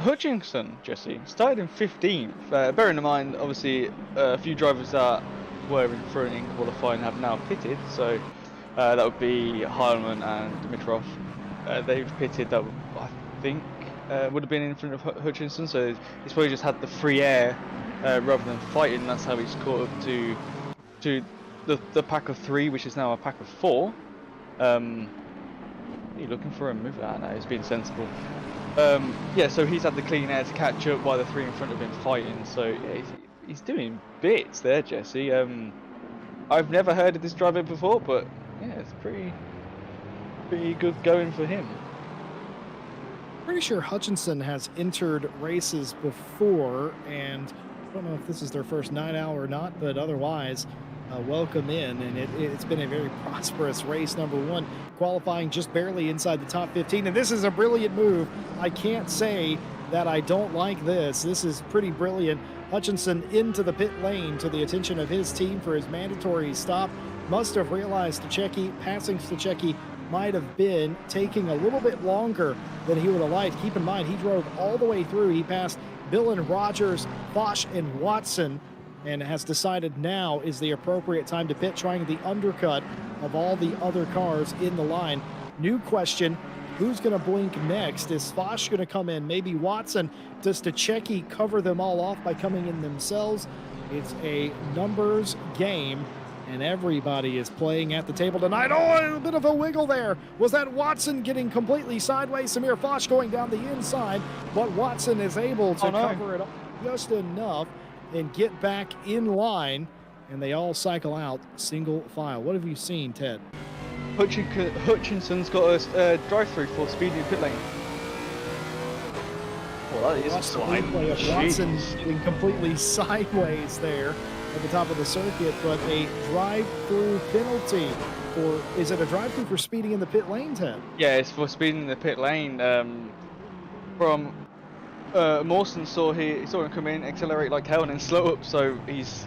Speaker 2: Hutchinson, Jesse, started in 15th. Bearing in mind, obviously, a few drivers that were in front in qualifying have now pitted, so that would be Heilmann and Dimitrov. They've pitted. That I think would have been in front of Hutchinson, so he's probably just had the free air rather than fighting. That's how he's caught up to the pack of 3, which is now a pack of 4. You're looking for a move out now. He's being sensible. Yeah, so he's had the clean air to catch up while the 3 in front of him fighting. So yeah, he's doing bits there, Jesse. I've never heard of this driver before, but yeah, it's pretty good going for him.
Speaker 1: Pretty sure Hutchinson has entered races before, and I don't know if this is their first night out or not, but otherwise, welcome in. And it's been a very prosperous race. Number 1, qualifying just barely inside the top 15, and this is a brilliant move. I can't say that I don't like this. This is pretty brilliant. Hutchinson into the pit lane to the attention of his team for his mandatory stop. Must have realized Stuchecki, passing Stuchecki might have been taking a little bit longer than he would have liked. Keep in mind, he drove all the way through. He passed Bill and Rogers, Foch and Watson, and has decided now is the appropriate time to pit, trying the undercut of all the other cars in the line. New question, who's going to blink next? Is Foch going to come in? Maybe Watson? Does Stuchecki cover them all off by coming in themselves? It's a numbers game, and everybody is playing at the table tonight. Oh, a bit of a wiggle there. Was that Watson getting completely sideways? Samir Foch going down the inside, but Watson is able to cover it up just enough and get back in line. and they all cycle out single file. What have you seen, Ted?
Speaker 2: Hutchinson's got a drive-through for speeding in pit lane. Well, that is a
Speaker 1: Watch the
Speaker 2: slide.
Speaker 1: replay of Watson
Speaker 2: Jeez.
Speaker 1: getting completely sideways there at the top of the circuit, but a drive-through penalty. Or is it a drive-through for speeding in the pit lane, Ted?
Speaker 2: Yeah, it's for speeding in the pit lane. From Mawson saw him come in, accelerate like hell, and then slow up. So he's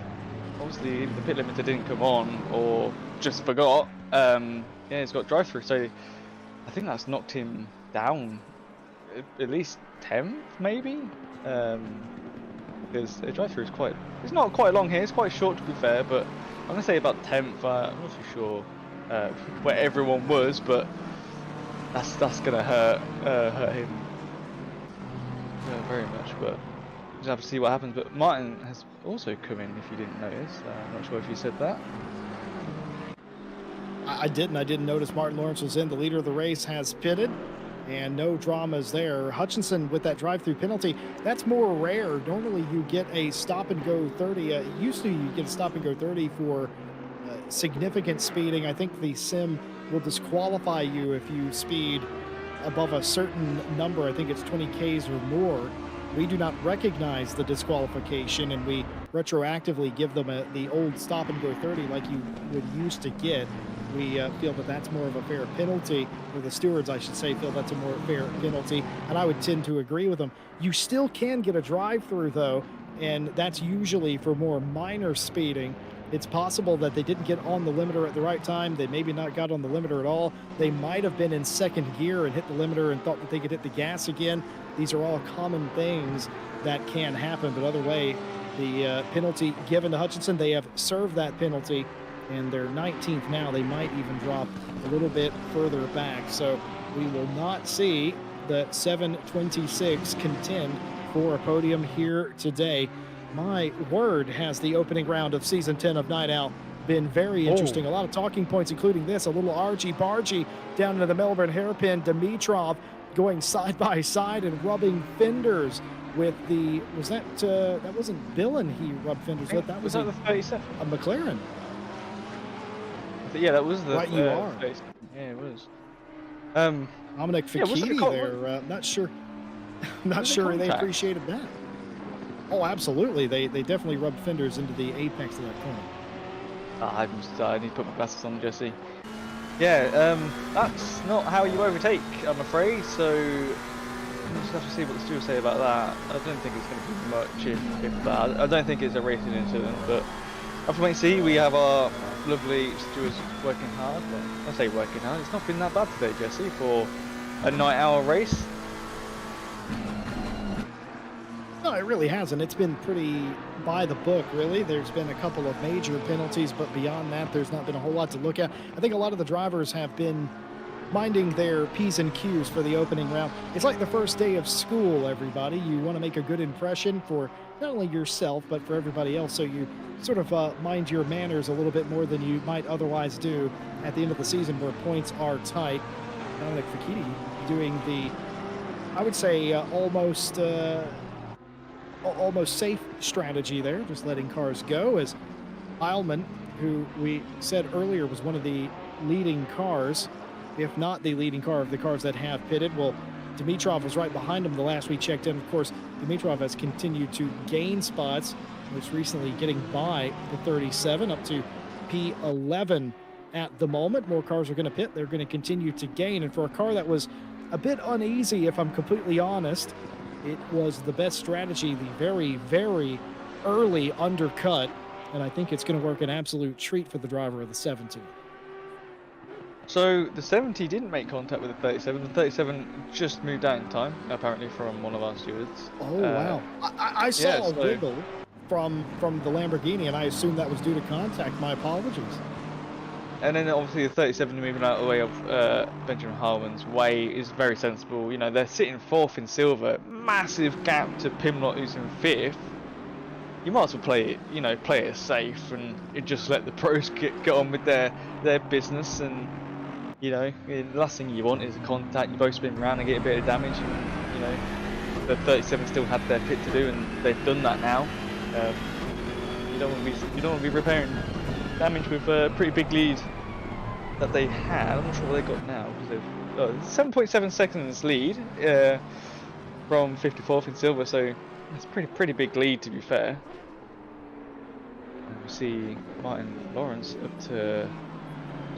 Speaker 2: obviously the pit limiter didn't come on, or just forgot. Yeah, he's got drive-through. So I think that's knocked him down at least 10th, maybe. Because the drive-through is it's not quite long here. It's quite short, to be fair, but I'm gonna say about 10th. I'm not too sure where everyone was, but that's gonna hurt him very much. But we'll just have to see what happens. But Martin has also come in, if you didn't notice. I'm not sure if you said that.
Speaker 1: I didn't notice Martin Lawrence was in. The leader of the race has pitted, and no dramas there. Hutchinson with that drive-through penalty, that's more rare. Normally you get a stop-and-go 30. Usually you get a stop-and-go 30 for significant speeding. I think the sim will disqualify you if you speed above a certain number. I think it's 20 Ks or more. We do not recognize the disqualification, and we retroactively give them the old stop-and-go 30 like you would used to get. We feel that that's more of a fair penalty, or the stewards, I should say, feel that's a more fair penalty, and I would tend to agree with them. You still can get a drive-through, though, and that's usually for more minor speeding. It's possible that they didn't get on the limiter at the right time. They maybe not got on the limiter at all. They might have been in second gear and hit the limiter and thought that they could hit the gas again. These are all common things that can happen, but other way, the penalty given to Hutchinson, they have served that penalty, and they're 19th now. They might even drop a little bit further back. So we will not see the 726 contend for a podium here today. My word, has the opening round of season 10 of Night Owl been very interesting. A lot of talking points, including this, a little argy-bargy down into the Melbourne hairpin. Dimitrov going side by side and rubbing fenders with the, that wasn't Billen he rubbed fenders with, that was
Speaker 2: that the 37?
Speaker 1: A McLaren.
Speaker 2: Yeah, that was the
Speaker 1: Right, you are.
Speaker 2: 37. Yeah, it was.
Speaker 1: Dominic
Speaker 2: Yeah, what's the
Speaker 1: Fekete
Speaker 2: co-
Speaker 1: there, not sure
Speaker 2: What's the
Speaker 1: they
Speaker 2: contact?
Speaker 1: appreciated that. Oh, absolutely. They definitely rubbed fenders into the apex of that corner.
Speaker 2: I need to put my glasses on, Jesse. Yeah, that's not how you overtake, I'm afraid. So we'll just have to see what the stewards say about that. I don't think it's going to be much, if that. I don't think it's a racing incident, but after wait and see, we have our lovely stewards working hard. Well, I say working hard. It's not been that bad today, Jesse, for a night hour race.
Speaker 1: No, it really hasn't. It's been pretty by the book, really. There's been a couple of major penalties, but beyond that, there's not been a whole lot to look at. I think a lot of the drivers have been minding their P's and Q's for the opening round. It's like the first day of school, everybody. You want to make a good impression for not only yourself, but for everybody else. So you sort of mind your manners a little bit more than you might otherwise do at the end of the season where points are tight. Dominic Fekete doing the, I would say, almost safe strategy there, just letting cars go, as Heilman, who we said earlier was one of the leading cars, if not the leading car of the cars that have pitted. Well, Dimitrov was right behind him the last we checked in. Of course, Dimitrov has continued to gain spots, most recently getting by the 37 up to P11 at the moment. More cars are going to pit. They're going to continue to gain. And for a car that was a bit uneasy, if I'm completely honest, it was the best strategy, the very, very early undercut, and I think it's going to work an absolute treat for the driver of the 70.
Speaker 2: So the 70 didn't make contact with the 37. The 37 just moved out in time, apparently, from one of our stewards.
Speaker 1: Oh, wow. I saw a wiggle from the Lamborghini, and I assumed that was due to contact. My apologies.
Speaker 2: And then obviously the 37 moving out of the way of Benjamin Harman's way is very sensible. You know, they're sitting fourth in silver, massive gap to Pimlott, who's in fifth. You might as well play it safe and just let the pros get on with their business. And you know, the last thing you want is a contact. You both spin around and get a bit of damage. And, you know, the 37 still had their pit to do, and they've done that now. You don't want to be repairing damage with a pretty big lead that they had. I'm not sure what they got now because they've 7.7 seconds lead from 54th in silver, so that's pretty big lead to be fair. And we see Martin Lawrence up to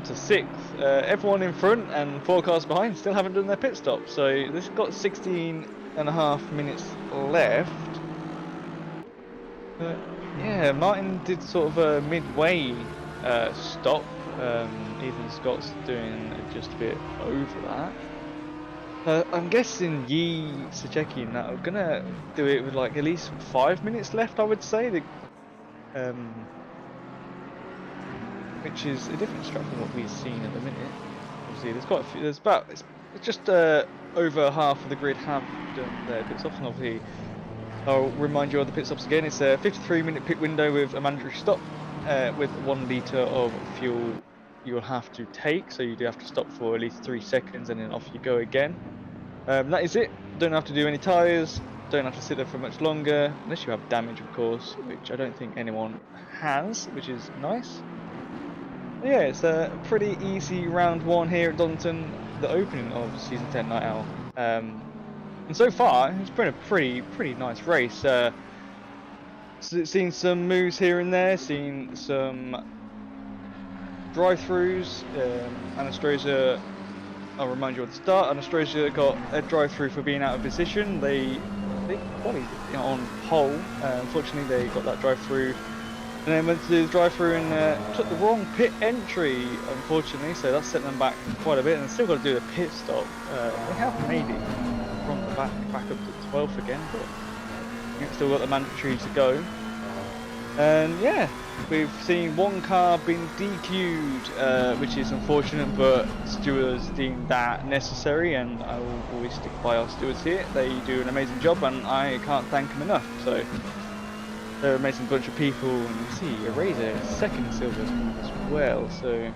Speaker 2: 6th. Everyone in front and 4 cars behind still haven't done their pit stop, so this got 16.5 minutes left. Yeah, Martin did sort of a midway stop. Ethan Scott's doing just a bit over that. I'm guessing Yi, Sejeki and that are gonna do it with like at least 5 minutes left, I would say. Which is a different strat from what we've seen at the minute. Obviously, there's quite a few. It's just over half of the grid have done their pit stops, and obviously, I'll remind you of the pit stops again. It's a 53-minute pit window with a mandatory stop, with 1 litre of fuel you'll have to take. So you do have to stop for at least 3 seconds, and then off you go again. That is it. Don't have to do any tyres. Don't have to sit there for much longer, unless you have damage, of course, which I don't think anyone has, which is nice. Yeah, it's a pretty easy round 1 here at Donington, the opening of Season 10 Night Owl. And so far, it's been a pretty nice race. Seen some moves here and there, seen some drive-throughs. Anastasia, I'll remind you at the start, Anastasia got a drive-through for being out of position. They qualified on pole. Unfortunately, they got that drive-through. And then went to do the drive-through and took the wrong pit entry, unfortunately, so that set them back quite a bit, and they've still got to do the pit stop. They have made it from the back up to 12th again, but we've still got the mandatory to go. And yeah, we've seen 1 car being DQ'd, which is unfortunate, but stewards deemed that necessary, and I will always stick by our stewards here. They do an amazing job, and I can't thank them enough. So. They're an amazing bunch of people, and you see Eraser 2nd silver as well. So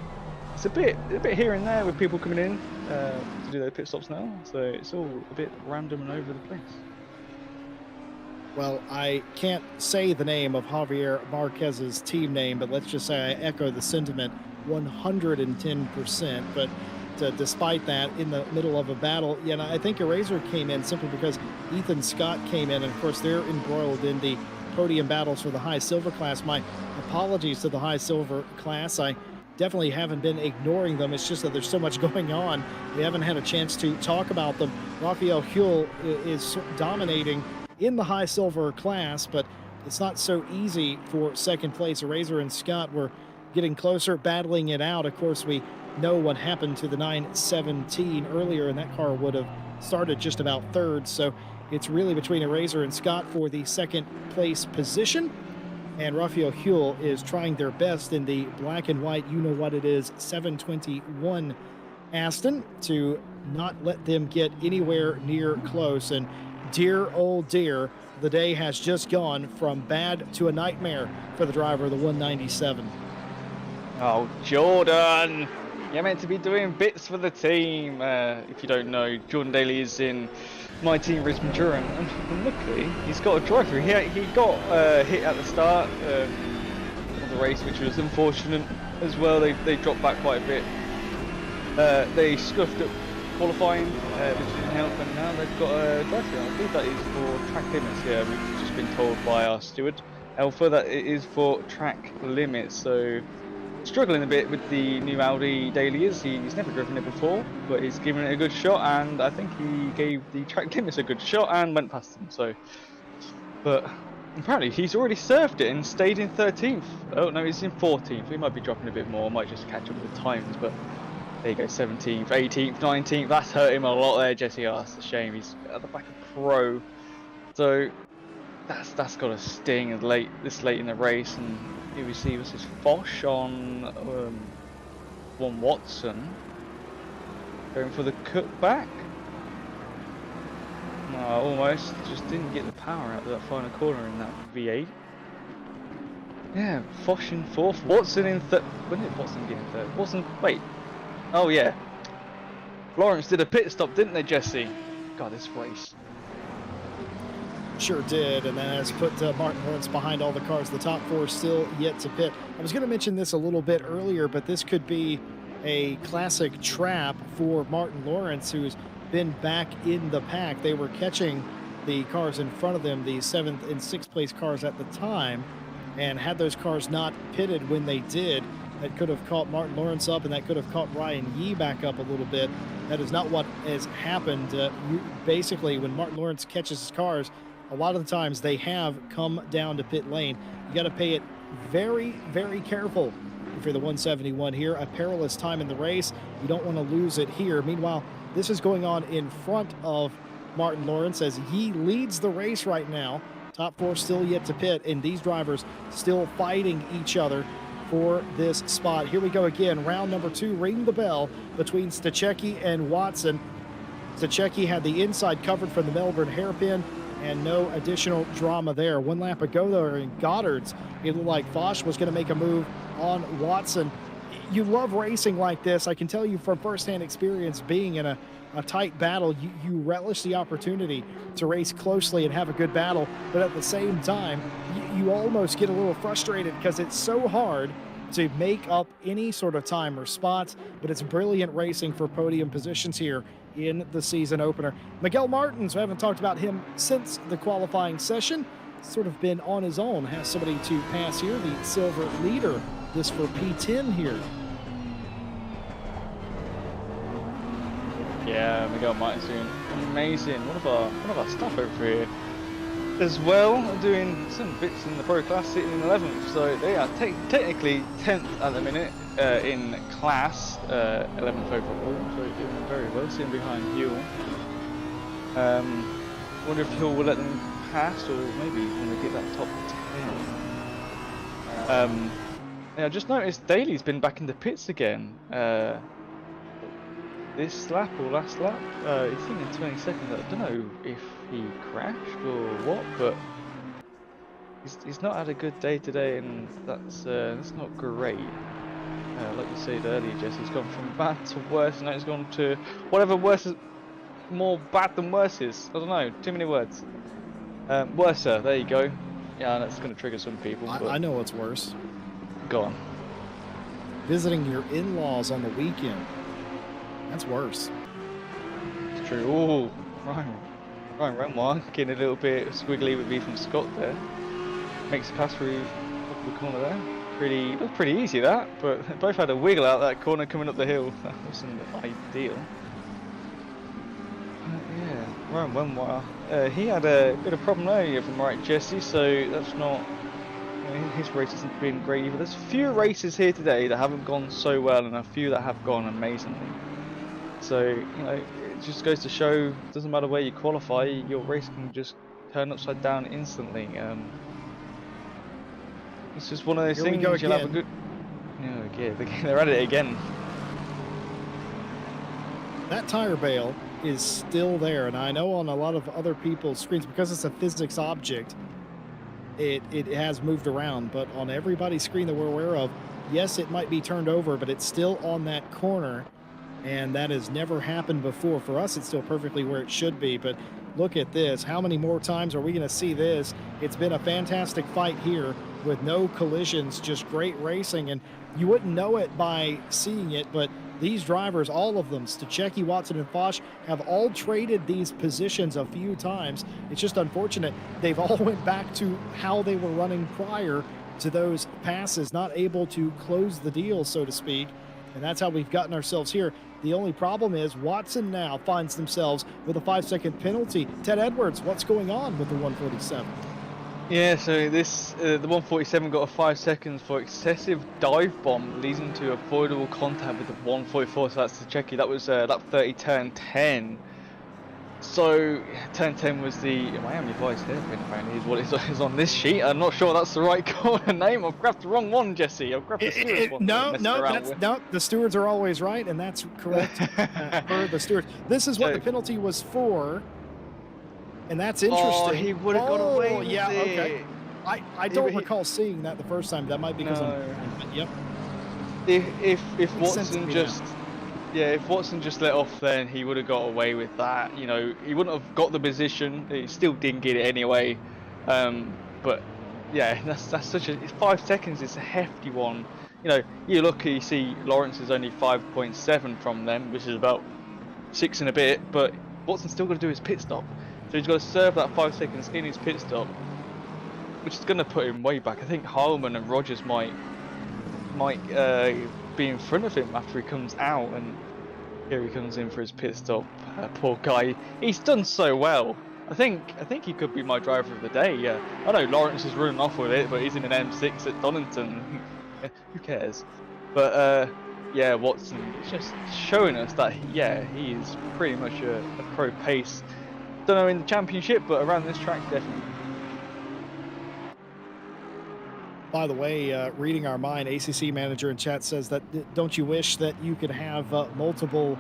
Speaker 2: it's a bit here and there with people coming in to do their pit stops now. So it's all a bit random and over the place.
Speaker 1: Well, I can't say the name of Javier Marquez's team name, but let's just say I echo the sentiment 110%. But despite that, in the middle of a battle, I think Eraser came in simply because Ethan Scott came in, and of course they're embroiled in the podium battles for the high silver class. My apologies to the high silver class. I definitely haven't been ignoring them. It's just that there's so much going on. We haven't had a chance to talk about them. Raphael Huell is dominating in the high silver class, but it's not so easy for 2nd place. Eraser and Scott were getting closer, battling it out. Of course, we know what happened to the 917 earlier, and that car would have started just about 3rd. So it's really between Eraser and Scott for the 2nd place position. And Raphael Huell is trying their best in the black and white, you know what it is, 721 Aston, to not let them get anywhere near close. And dear, oh dear, the day has just gone from bad to a nightmare for the driver of the 197.
Speaker 2: Oh, Jordan! You're meant to be doing bits for the team. If you don't know, Jordan Daly is in my team, Richmond Durham, and luckily he's got a drive-through. He got hit at the start of the race, which was unfortunate as well. They dropped back quite a bit. They scuffed up qualifying, which didn't help, and now they've got a drive-through. I believe that is for track limits. Yeah, we've just been told by our steward, Alpha, that it is for track limits. So struggling a bit with the new Audi Daily is. He's never driven it before, but he's given it a good shot, and I think he gave the track limits a good shot and went past them. So, but apparently he's already served it and stayed in 13th. Oh no, he's in 14th. He might be dropping a bit more, might just catch up with the times, but there you go, 17th, 18th, 19th. That's hurt him a lot there, Jesse. Oh, that's a shame. He's at the back of Pro, so that's got to sting this late in the race. And here we see this is Foch on one Watson going for the cutback. No, almost just didn't get the power out of that final corner in that V8. Yeah, Foch in 4th, Watson in 3rd. When did Watson get in 3rd? Watson, wait. Oh yeah, Lawrence did a pit stop, didn't they, Jesse? God, this race.
Speaker 1: Sure did, and that has put Martin Lawrence behind all the cars. The top four still yet to pit. I was going to mention this a little bit earlier, but this could be a classic trap for Martin Lawrence, who's been back in the pack. They were catching the cars in front of them, the 7th and 6th place cars at the time, and had those cars not pitted when they did, that could have caught Martin Lawrence up, and that could have caught Ryan Yee back up a little bit. That is not what has happened. Basically, when Martin Lawrence catches his cars, a lot of the times they have come down to pit lane. You got to pay it very, very careful if you're the 171 here. A perilous time in the race. You don't want to lose it here. Meanwhile, this is going on in front of Martin Lawrence as he leads the race right now. Top four still yet to pit, and these drivers still fighting each other for this spot. Here we go again. Round number 2, ring the bell between Stachecki and Watson. Stachecki had the inside covered from the Melbourne hairpin, and no additional drama there. One lap ago, though, in Goddard's, it looked like Foch was going to make a move on Watson. You love racing like this. I can tell you from firsthand experience, being in a tight battle, you relish the opportunity to race closely and have a good battle, but at the same time, you almost get a little frustrated because it's so hard to make up any sort of time or spots, but it's brilliant racing for podium positions here in the season opener. Miguel Martins, we haven't talked about him since the qualifying session, sort of been on his own, has somebody to pass here, the silver leader, this for P10 here.
Speaker 2: Yeah, Miguel Martins doing amazing. One of our staff over here as well, doing some bits in the Pro Class, sitting in 11th, so they are technically 10th at the minute in class, 11th overall, so doing very well, sitting behind Huell. Wonder if Huell will let them pass, or maybe when they get that top 10. Yeah, I just noticed Daly's been back in the pits again. This lap or last lap, he's in 20 seconds. I don't know if he crashed or what, but he's not had a good day today, and that's not great. Like you said earlier, Jesse, he's gone from bad to worse, and now he's gone to whatever worse is, more bad than worse is. I don't know, too many words. Worser, there you go. Yeah, that's going to trigger some people.
Speaker 1: I know what's worse.
Speaker 2: Go on.
Speaker 1: Visiting your in-laws on the weekend. That's worse.
Speaker 2: It's true. Oh, Ryan Renoir getting a little bit squiggly with me from Scott there. Makes a pass through the corner there. Looked pretty easy that, but they both had a wiggle out that corner coming up the hill. That wasn't ideal. Yeah, Ryan Renoir. He had a bit of problem earlier, if I'm right, Jesse. So that's not. His race hasn't been great either. There's a few races here today that haven't gone so well, and a few that have gone amazingly. So, it just goes to show, it doesn't matter where you qualify, your race can just turn upside down instantly. It's just one of those things you'll have a good... Oh, yeah, they're at it again.
Speaker 1: That tire bale is still there, and I know on a lot of other people's screens, because it's a physics object, it has moved around, but on everybody's screen that we're aware of, yes, it might be turned over, but it's still on that corner. And that has never happened before. For us, it's still perfectly where it should be. But look at this. How many more times are we going to see this? It's been a fantastic fight here with no collisions, just great racing. And you wouldn't know it by seeing it, but these drivers, all of them, Stachecki, Watson, and Foch, have all traded these positions a few times. It's just unfortunate. They've all went back to how they were running prior to those passes, not able to close the deal, so to speak. And that's how we've gotten ourselves here. The only problem is Watson now finds themselves with a 5-second penalty. Ted Edwards, what's going on with the 147?
Speaker 2: Yeah, so this the 147 got a 5 seconds for excessive dive bomb, leading to avoidable contact with the 144. So that's the checky. That was lap 30, turn 10. So turn 10 was the Miami Vice hairpin, apparently is what is on this sheet. I'm not sure that's the right corner name. I've grabbed the wrong one, Jesse. I've grabbed the stewards one.
Speaker 1: No, the stewards are always right, and that's correct for the stewards. This is what the penalty was for, and that's interesting.
Speaker 2: Oh, he would have got away with
Speaker 1: yeah,
Speaker 2: it.
Speaker 1: Okay. I don't recall seeing that the first time. That might be because I'm... Yep.
Speaker 2: If Watson just... Yeah, if Watson just let off, then he would have got away with that. You know, he wouldn't have got the position. He still didn't get it anyway. But yeah, that's such a 5 seconds. It's a hefty one. You know, you look, you see Lawrence is only 5.7 from them, which is about 6 and a bit. But Watson's still got to do his pit stop, so he's got to serve that 5 seconds in his pit stop, which is going to put him way back. I think Harman and Rogers might be in front of him after he comes out, and here he comes in for his pit stop. Poor guy, he's done so well. I think he could be my driver of the day. Yeah, I know Lawrence is running off with it, but he's in an M6 at Donington. Who cares? But yeah, Watson is just showing us that yeah, he is pretty much a pro pace. Don't know in the championship, but around this track definitely.
Speaker 1: By the way, reading our mind, ACC manager in chat says that don't you wish that you could have multiple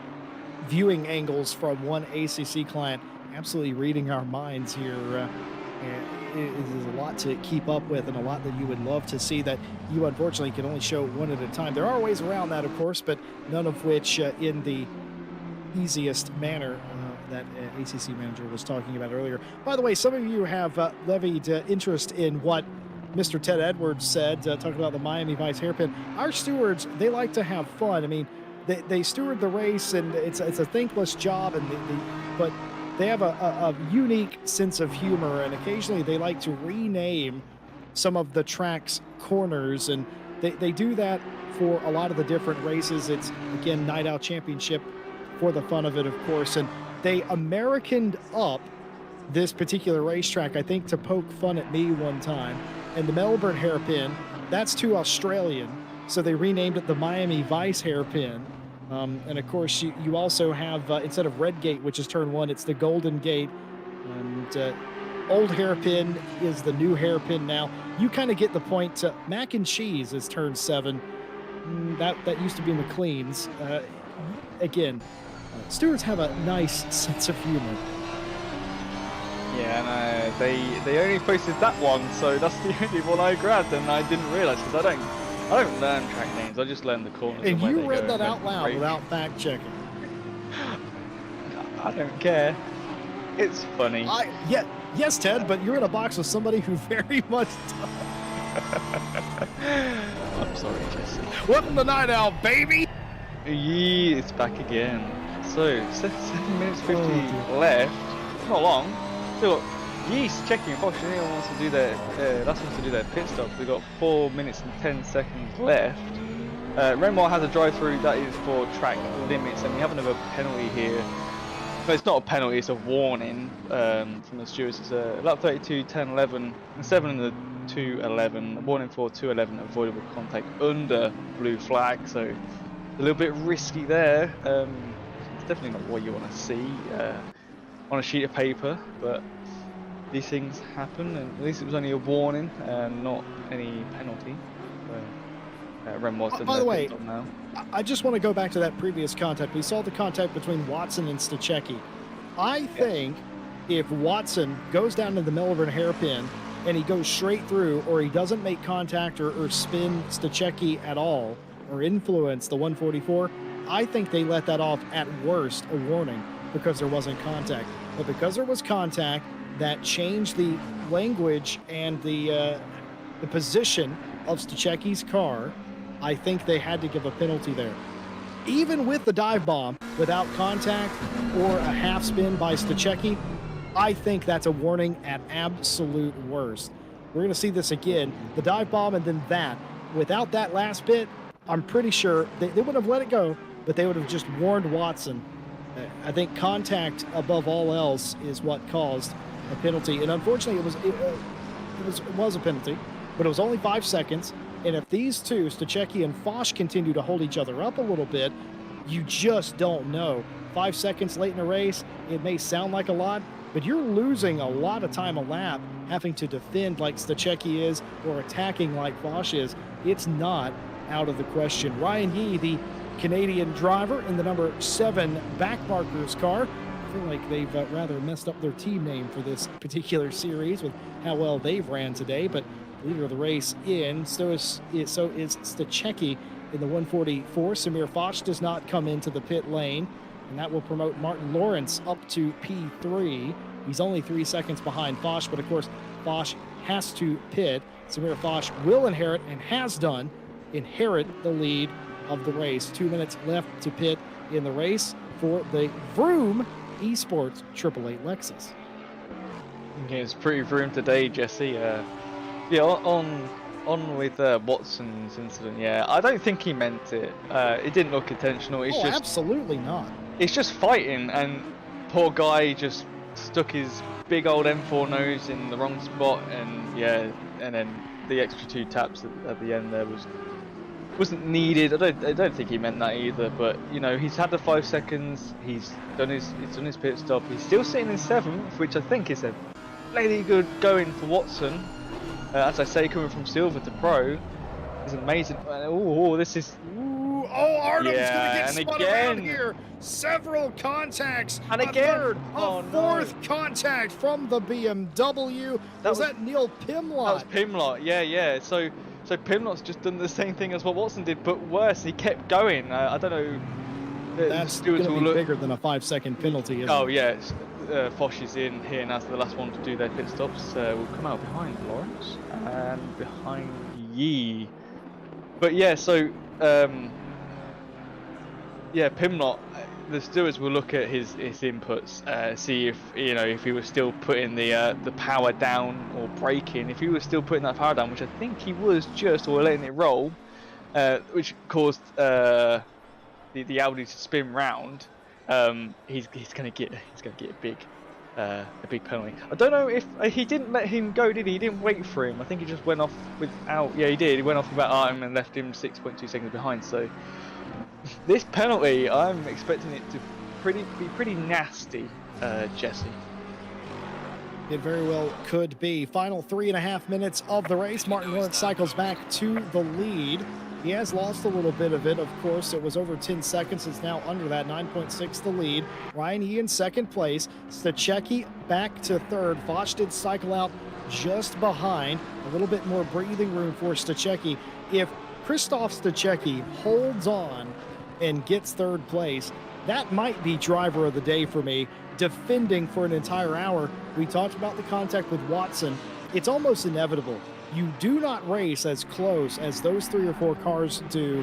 Speaker 1: viewing angles from one ACC client? Absolutely reading our minds here. It is a lot to keep up with and a lot that you would love to see that you unfortunately can only show one at a time. There are ways around that, of course, but none of which in the easiest manner that ACC manager was talking about earlier. By the way, some of you have levied interest in what Mr. Ted Edwards said, talking about the Miami Vice hairpin. Our stewards, they like to have fun. I mean, they steward the race, and it's a thankless job, and but they have a unique sense of humor, and occasionally they like to rename some of the track's corners, and they do that for a lot of the different races. It's, again, Night Out Championship for the fun of it, of course, and they Americaned up this particular racetrack, I think, to poke fun at me one time. And the Melbourne hairpin, that's too Australian, so they renamed it the Miami Vice hairpin. And of course, you also have, instead of Red Gate, which is turn 1, it's the Golden Gate. And old hairpin is the new hairpin now. You kind of get the point. Mac and Cheese is turn 7. That used to be McLean's. Again, stewards have a nice sense of humor.
Speaker 2: Yeah, and they only posted that one, so that's the only one I grabbed, and I didn't realise, because I don't learn track names. I just learn the corners.
Speaker 1: And you read that out loud without fact checking.
Speaker 2: I don't care. It's funny.
Speaker 1: Yes, Ted, but you're in a box with somebody who very much does.
Speaker 2: I'm sorry, Jesse.
Speaker 1: Welcome to Night Out, baby.
Speaker 2: Yeah, it's back again. So 7 minutes 50 left. Not long. Still got Yeast checking. Unfortunately, anyone wants to do their last ones to do their pit stop. We've got 4 minutes and 10 seconds left. Renmar has a drive-through that is for track limits, and we have another penalty here. No, it's not a penalty, it's a warning from the stewards. It's lap 32, 10, 11, and 7 in the 211. A warning for 211, avoidable contact under blue flag. So a little bit risky there. It's definitely not what you want to see on a sheet of paper, but these things happen, and at least it was only a warning and not any penalty. So,
Speaker 1: by the way, I just want to go back to that previous contact. We saw the contact between Watson and Stachecki. I think if Watson goes down to the Melbourne hairpin and he goes straight through, or he doesn't make contact or spin Stachecki at all, or influence the 144, I think they let that off at worst a warning because there wasn't contact. But because there was contact, that changed the language and the position of Stachecki's car. I think they had to give a penalty there. Even with the dive bomb, without contact or a half spin by Stachecki, I think that's a warning at absolute worst. We're going to see this again. The dive bomb and then that. Without that last bit, I'm pretty sure they wouldn't have let it go, but they would have just warned Watson. I think contact above all else is what caused a penalty. And unfortunately, it was a penalty, but it was only 5 seconds. And if these two, Stachecki and Foch, continue to hold each other up a little bit, you just don't know. 5 seconds late in a race, it may sound like a lot, but you're losing a lot of time a lap having to defend like Stachecki is or attacking like Foch is. It's not out of the question. Ryan Yee, the Canadian driver in the number 7 backmarkers car. I feel like they've rather messed up their team name for this particular series with how well they've ran today, but leader of the race in, so is Stachecki in the 144. Samir Foch does not come into the pit lane, and that will promote Martin Lawrence up to P3. He's only 3 seconds behind Foch, but of course, Foch has to pit. Samir Foch will inherit, and has done, inherit the lead of the race. 2 minutes left to pit in the race for the Vroom Esports 888 Lexus.
Speaker 2: Yeah, it's pretty Vroom today, Jesse. Yeah, on with Watson's incident. Yeah, I don't think he meant it. It didn't look intentional. It's just
Speaker 1: absolutely not.
Speaker 2: It's just fighting, and poor guy just stuck his big old M4 nose in the wrong spot, and yeah, and then the extra 2 taps at the end there wasn't needed. I don't think he meant that either. But you know, he's had the 5 seconds. He's done his pit stop. He's still sitting in 7th, which I think is a really good going for Watson. As I say, coming from silver to pro is amazing. Oh, this is.
Speaker 1: Ooh, Ardom's gonna get
Speaker 2: and
Speaker 1: spun
Speaker 2: again.
Speaker 1: around here. Several contacts.
Speaker 2: And
Speaker 1: a
Speaker 2: again.
Speaker 1: third,
Speaker 2: Oh,
Speaker 1: a fourth contact from the BMW. Was that Neil Pimlott?
Speaker 2: That was Pimlott. Yeah. So Pimlott's just done the same thing as what Watson did, but worse. He kept going. I don't know.
Speaker 1: That's going to be bigger than a 5-second penalty.
Speaker 2: Oh yeah. Foch is in here, and as the last one to do their pit stops, will come out behind Lawrence and behind Yee. But yeah, so yeah, Pimlott, the stewards will look at his inputs, see if if he was still putting the power down or braking. If he was still putting that power down, which I think he was just, or letting it roll, which caused the Audi to spin round. He's gonna get a big penalty. I don't know if he didn't let him go, did he? He didn't wait for him. I think he just went off without. Yeah, he did. He went off without him and left him 6.2 seconds behind. So this penalty, I'm expecting it to be pretty nasty, Jesse.
Speaker 1: It very well could be. Final 3.5 minutes of the race. Martin Lawrence cycles back to the lead. He has lost a little bit of it, of course. It was over 10 seconds. It's now under that, 9.6 the lead. Ryan Yee in second place. Stachecki back to third. Foch did cycle out just behind. A little bit more breathing room for Stachecki. If Christoph Stachecki holds on and gets third place, that might be driver of the day for me. Defending for an entire hour. We talked about the contact with Watson. It's almost inevitable. You do not race as close as those 3 or 4 cars do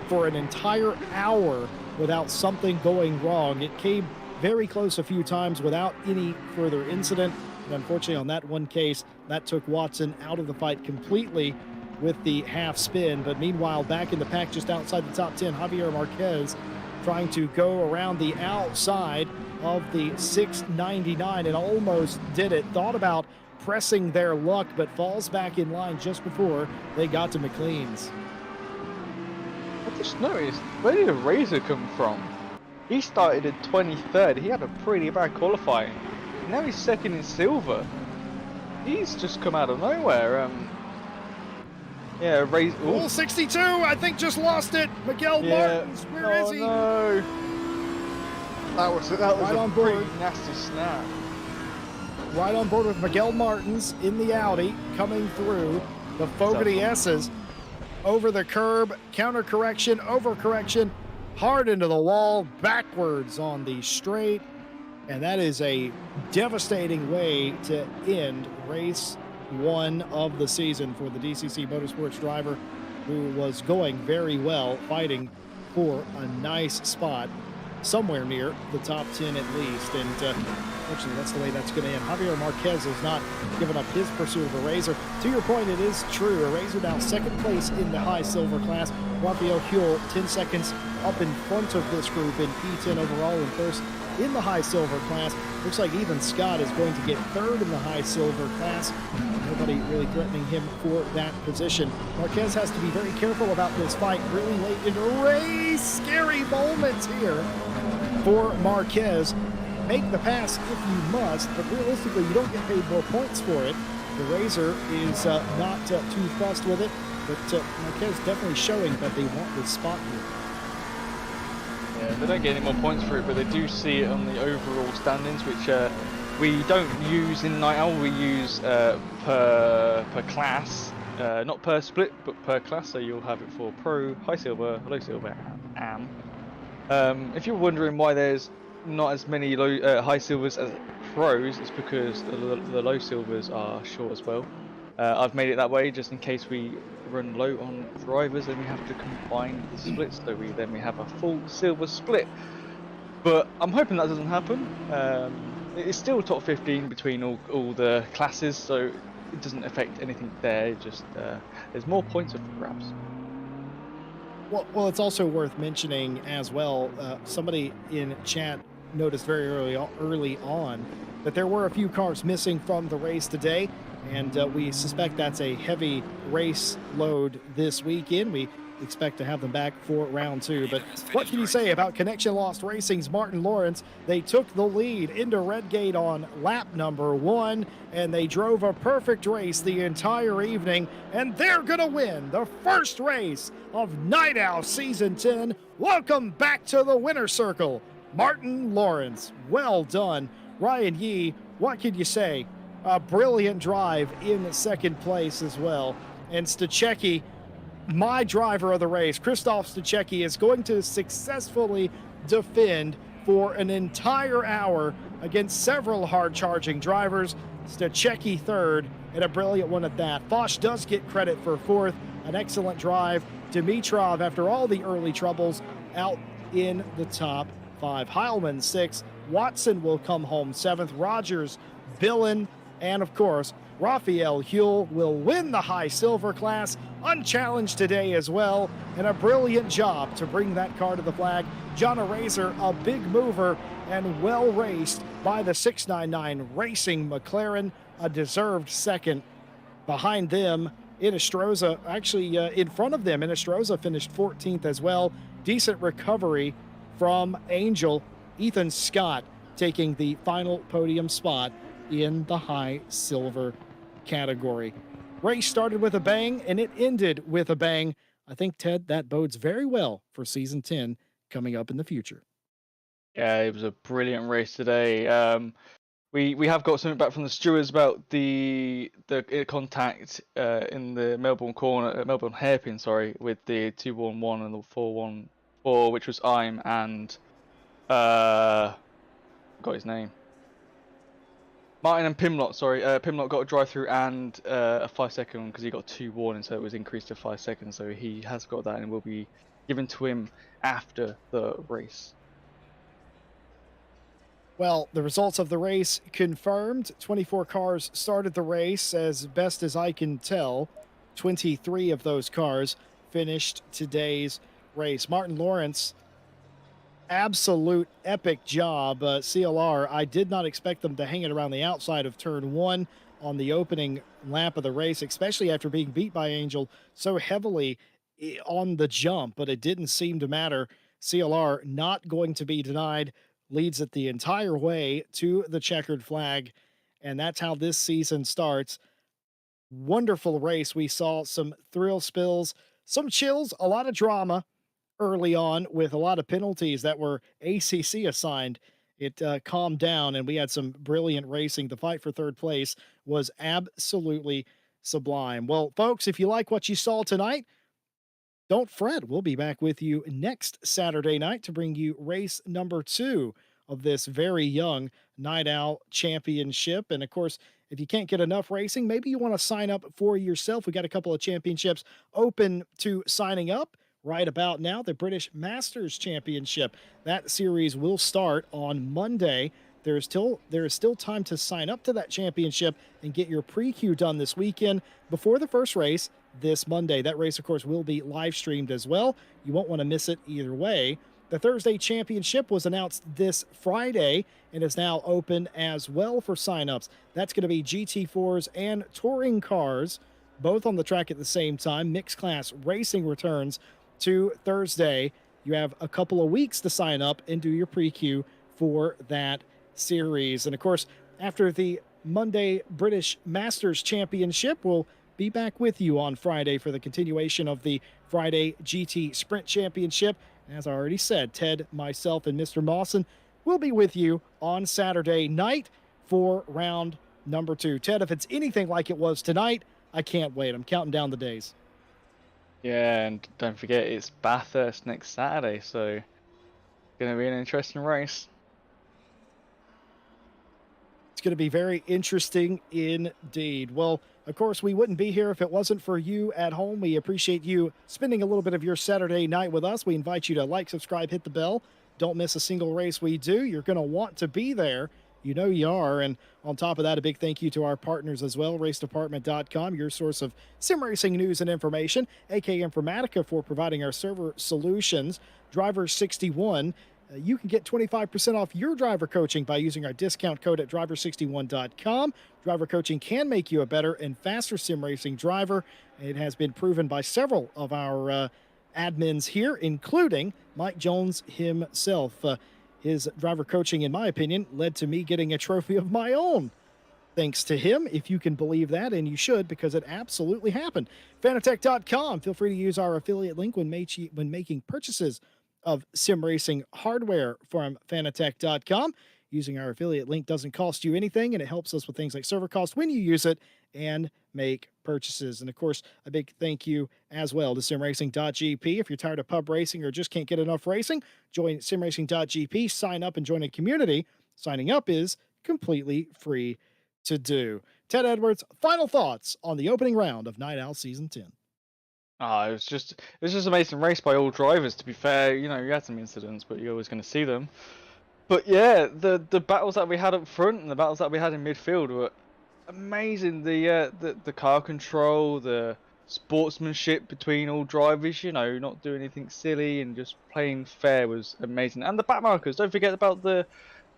Speaker 1: for an entire hour without something going wrong. It came very close a few times without any further incident. And unfortunately, on that one case, that took Watson out of the fight completely with the half spin. But meanwhile, back in the pack just outside the top 10, Javier Marquez trying to go around the outside of the 699 and almost did it. Thought about pressing their luck, but falls back in line just before they got to McLean's.
Speaker 2: I just noticed, where did the Razor come from? He started at 23rd. He had a pretty bad qualifying. Now he's second in silver. He's just come out of nowhere. Yeah, Razor.
Speaker 1: Oh, 62, I think just lost it. Miguel Martins, where is he?
Speaker 2: No. That was
Speaker 1: right
Speaker 2: a
Speaker 1: on board.
Speaker 2: pretty nasty snap.
Speaker 1: Right on board with Miguel Martins in the Audi, coming through the Fogarty S's. Over the curb, counter correction, over correction, hard into the wall, backwards on the straight. And that is a devastating way to end race 1 of the season for the DCC Motorsports driver, who was going very well, fighting for a nice spot somewhere near the top 10 at least. And unfortunately, that's the way that's going to end. Javier Marquez has not given up his pursuit of a Razor. To your point, it is true. A Razor now second place in the high silver class. Rafael Huel 10 seconds up in front of this group in P10 overall, and first in the high silver class. Looks like Ethan Scott is going to get third in the high silver class. Nobody really threatening him for that position. Marquez has to be very careful about this fight really late in the race. Scary moments here for Marquez. Make the pass if you must, but realistically, you don't get paid more points for it. The Razor is not too fussed with it, but Marquez definitely showing that they want this spot here.
Speaker 2: Yeah, they don't get any more points for it, but they do see it on the overall standings, which we don't use in Night Owl. We use per class. not per split, but per class. So you'll have it for Pro, High Silver, Low Silver, and Am. If you're wondering why there's not as many high silvers as pros, it's because the low silvers are short as well. I've made it that way just in case we run low on drivers and we have to combine the splits, so we have a full silver split. But I'm hoping that doesn't happen. It's still top 15 between all the classes, so it doesn't affect anything there. It just there's more points up for grabs.
Speaker 1: Well, it's also worth mentioning as well. Somebody in chat noticed very early on that there were a few cars missing from the race today, and we suspect that's a heavy race load this weekend. We expect to have them back for round 2. But what can you say about Connection Lost Racing's Martin Lawrence? They took the lead into Redgate on lap number 1, and they drove a perfect race the entire evening, and they're going to win the first race of Night Owl Season 10. Welcome back to the winner's circle, Martin Lawrence. Well done. Ryan Yee, what can you say? A brilliant drive in second place as well. And Stachecki, my driver of the race, Krzysztof Stachecki, is going to successfully defend for an entire hour against several hard-charging drivers. Stachecki third, and a brilliant one at that. Foch does get credit for fourth. An excellent drive. Dimitrov, after all the early troubles, out in the top 5. Heilman sixth. Watson will come home 7th. Rogers, Billen, and of course, Raphael Huell will win the high silver class, unchallenged today as well, and a brilliant job to bring that car to the flag. John Arazer, a big mover, and well raced by the 699 Racing McLaren, a deserved second. Behind them, Inestrosa, actually in front of them, Inestrosa finished 14th as well. Decent recovery from Angel. Ethan Scott taking the final podium spot in the high silver category. Race started with a bang and it ended with a bang. I think, Ted, that bodes very well for season 10 coming up in the future.
Speaker 2: Yeah, it was a brilliant race today. We have got something back from the stewards about the contact in the Melbourne hairpin, sorry, with the 211 and the 414, which was I'm and got his name. Martin and Pimlott, sorry. Pimlott got a drive-through and a 5-second because he got 2 warnings, so it was increased to 5 seconds. So he has got that and will be given to him after the race.
Speaker 1: Well, the results of the race confirmed. 24 cars started the race. As best as I can tell, 23 of those cars finished today's race. Martin Lawrence, absolute epic job. CLR, I did not expect them to hang it around the outside of turn 1 on the opening lap of the race, especially after being beat by Angel so heavily on the jump, but it didn't seem to matter. CLR not going to be denied, leads it the entire way to the checkered flag, and that's how this season starts. Wonderful race. We saw some thrill spills, some chills, a lot of drama early on with a lot of penalties that were ACC assigned. It calmed down and we had some brilliant racing. The fight for third place was absolutely sublime. Well, folks, if you like what you saw tonight, don't fret. We'll be back with you next Saturday night to bring you race number 2 of this very young Night Owl Championship. And of course, if you can't get enough racing, maybe you want to sign up for yourself. We got a couple of championships open to signing up right about now. The British Masters Championship. That series will start on Monday. There is still time to sign up to that championship and get your pre-queue done this weekend before the first race this Monday. That race, of course, will be live streamed as well. You won't want to miss it either way. The Thursday Championship was announced this Friday and is now open as well for signups. That's going to be GT4s and touring cars, both on the track at the same time. Mixed class racing returns to Thursday. You have a couple of weeks to sign up and do your pre-queue for that series. And of course, after the Monday British Masters Championship, we'll be back with you on Friday for the continuation of the Friday GT Sprint Championship. As I already said, Ted, myself, and Mr. Mawson will be with you on Saturday night for round number 2. Ted, if it's anything like it was tonight, I can't wait. I'm counting down the days.
Speaker 2: Yeah, and don't forget it's Bathurst next Saturday, so gonna be an interesting race.
Speaker 1: It's going to be very interesting indeed. Well, of course, we wouldn't be here if it wasn't for you at home. We appreciate you spending a little bit of your Saturday night with us. We invite you to like, subscribe, hit the bell. Don't miss a single race we do. You're going to want to be there. You know you are. And on top of that, a big thank you to our partners as well, racedepartment.com, your source of sim racing news and information, AK Informatica for providing our server solutions, Driver 61. You can get 25% off your driver coaching by using our discount code at driver61.com. Driver coaching can make you a better and faster sim racing driver. It has been proven by several of our admins here, including Mike Jones himself. His driver coaching, in my opinion, led to me getting a trophy of my own. Thanks to him, if you can believe that, and you should, because it absolutely happened. Fanatec.com. Feel free to use our affiliate link when making purchases of sim racing hardware from Fanatec.com. Using our affiliate link doesn't cost you anything, and it helps us with things like server costs when you use it and make purchases. And of course, a big thank you as well to simracing.gp. If you're tired of pub racing or just can't get enough racing, join simracing.gp, sign up and join a community. Signing up is completely free to do. Ted Edwards, final thoughts on the opening round of Night Owl Season 10.
Speaker 2: It was just amazing race by all drivers. To be fair, you had some incidents, but you're always going to see them. But yeah, the battles that we had up front and the battles that we had in midfield were amazing. The car control, the sportsmanship between all drivers, not doing anything silly and just playing fair was amazing. And the back markers, don't forget about the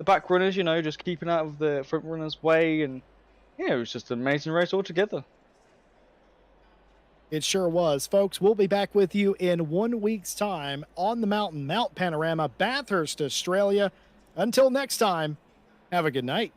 Speaker 2: back runners, just keeping out of the front runners' way. And yeah, it was just an amazing race altogether.
Speaker 1: It sure was. Folks, we'll be back with you in 1 week's time on the mountain, Mount Panorama, Bathurst, Australia. Until next time, have a good night.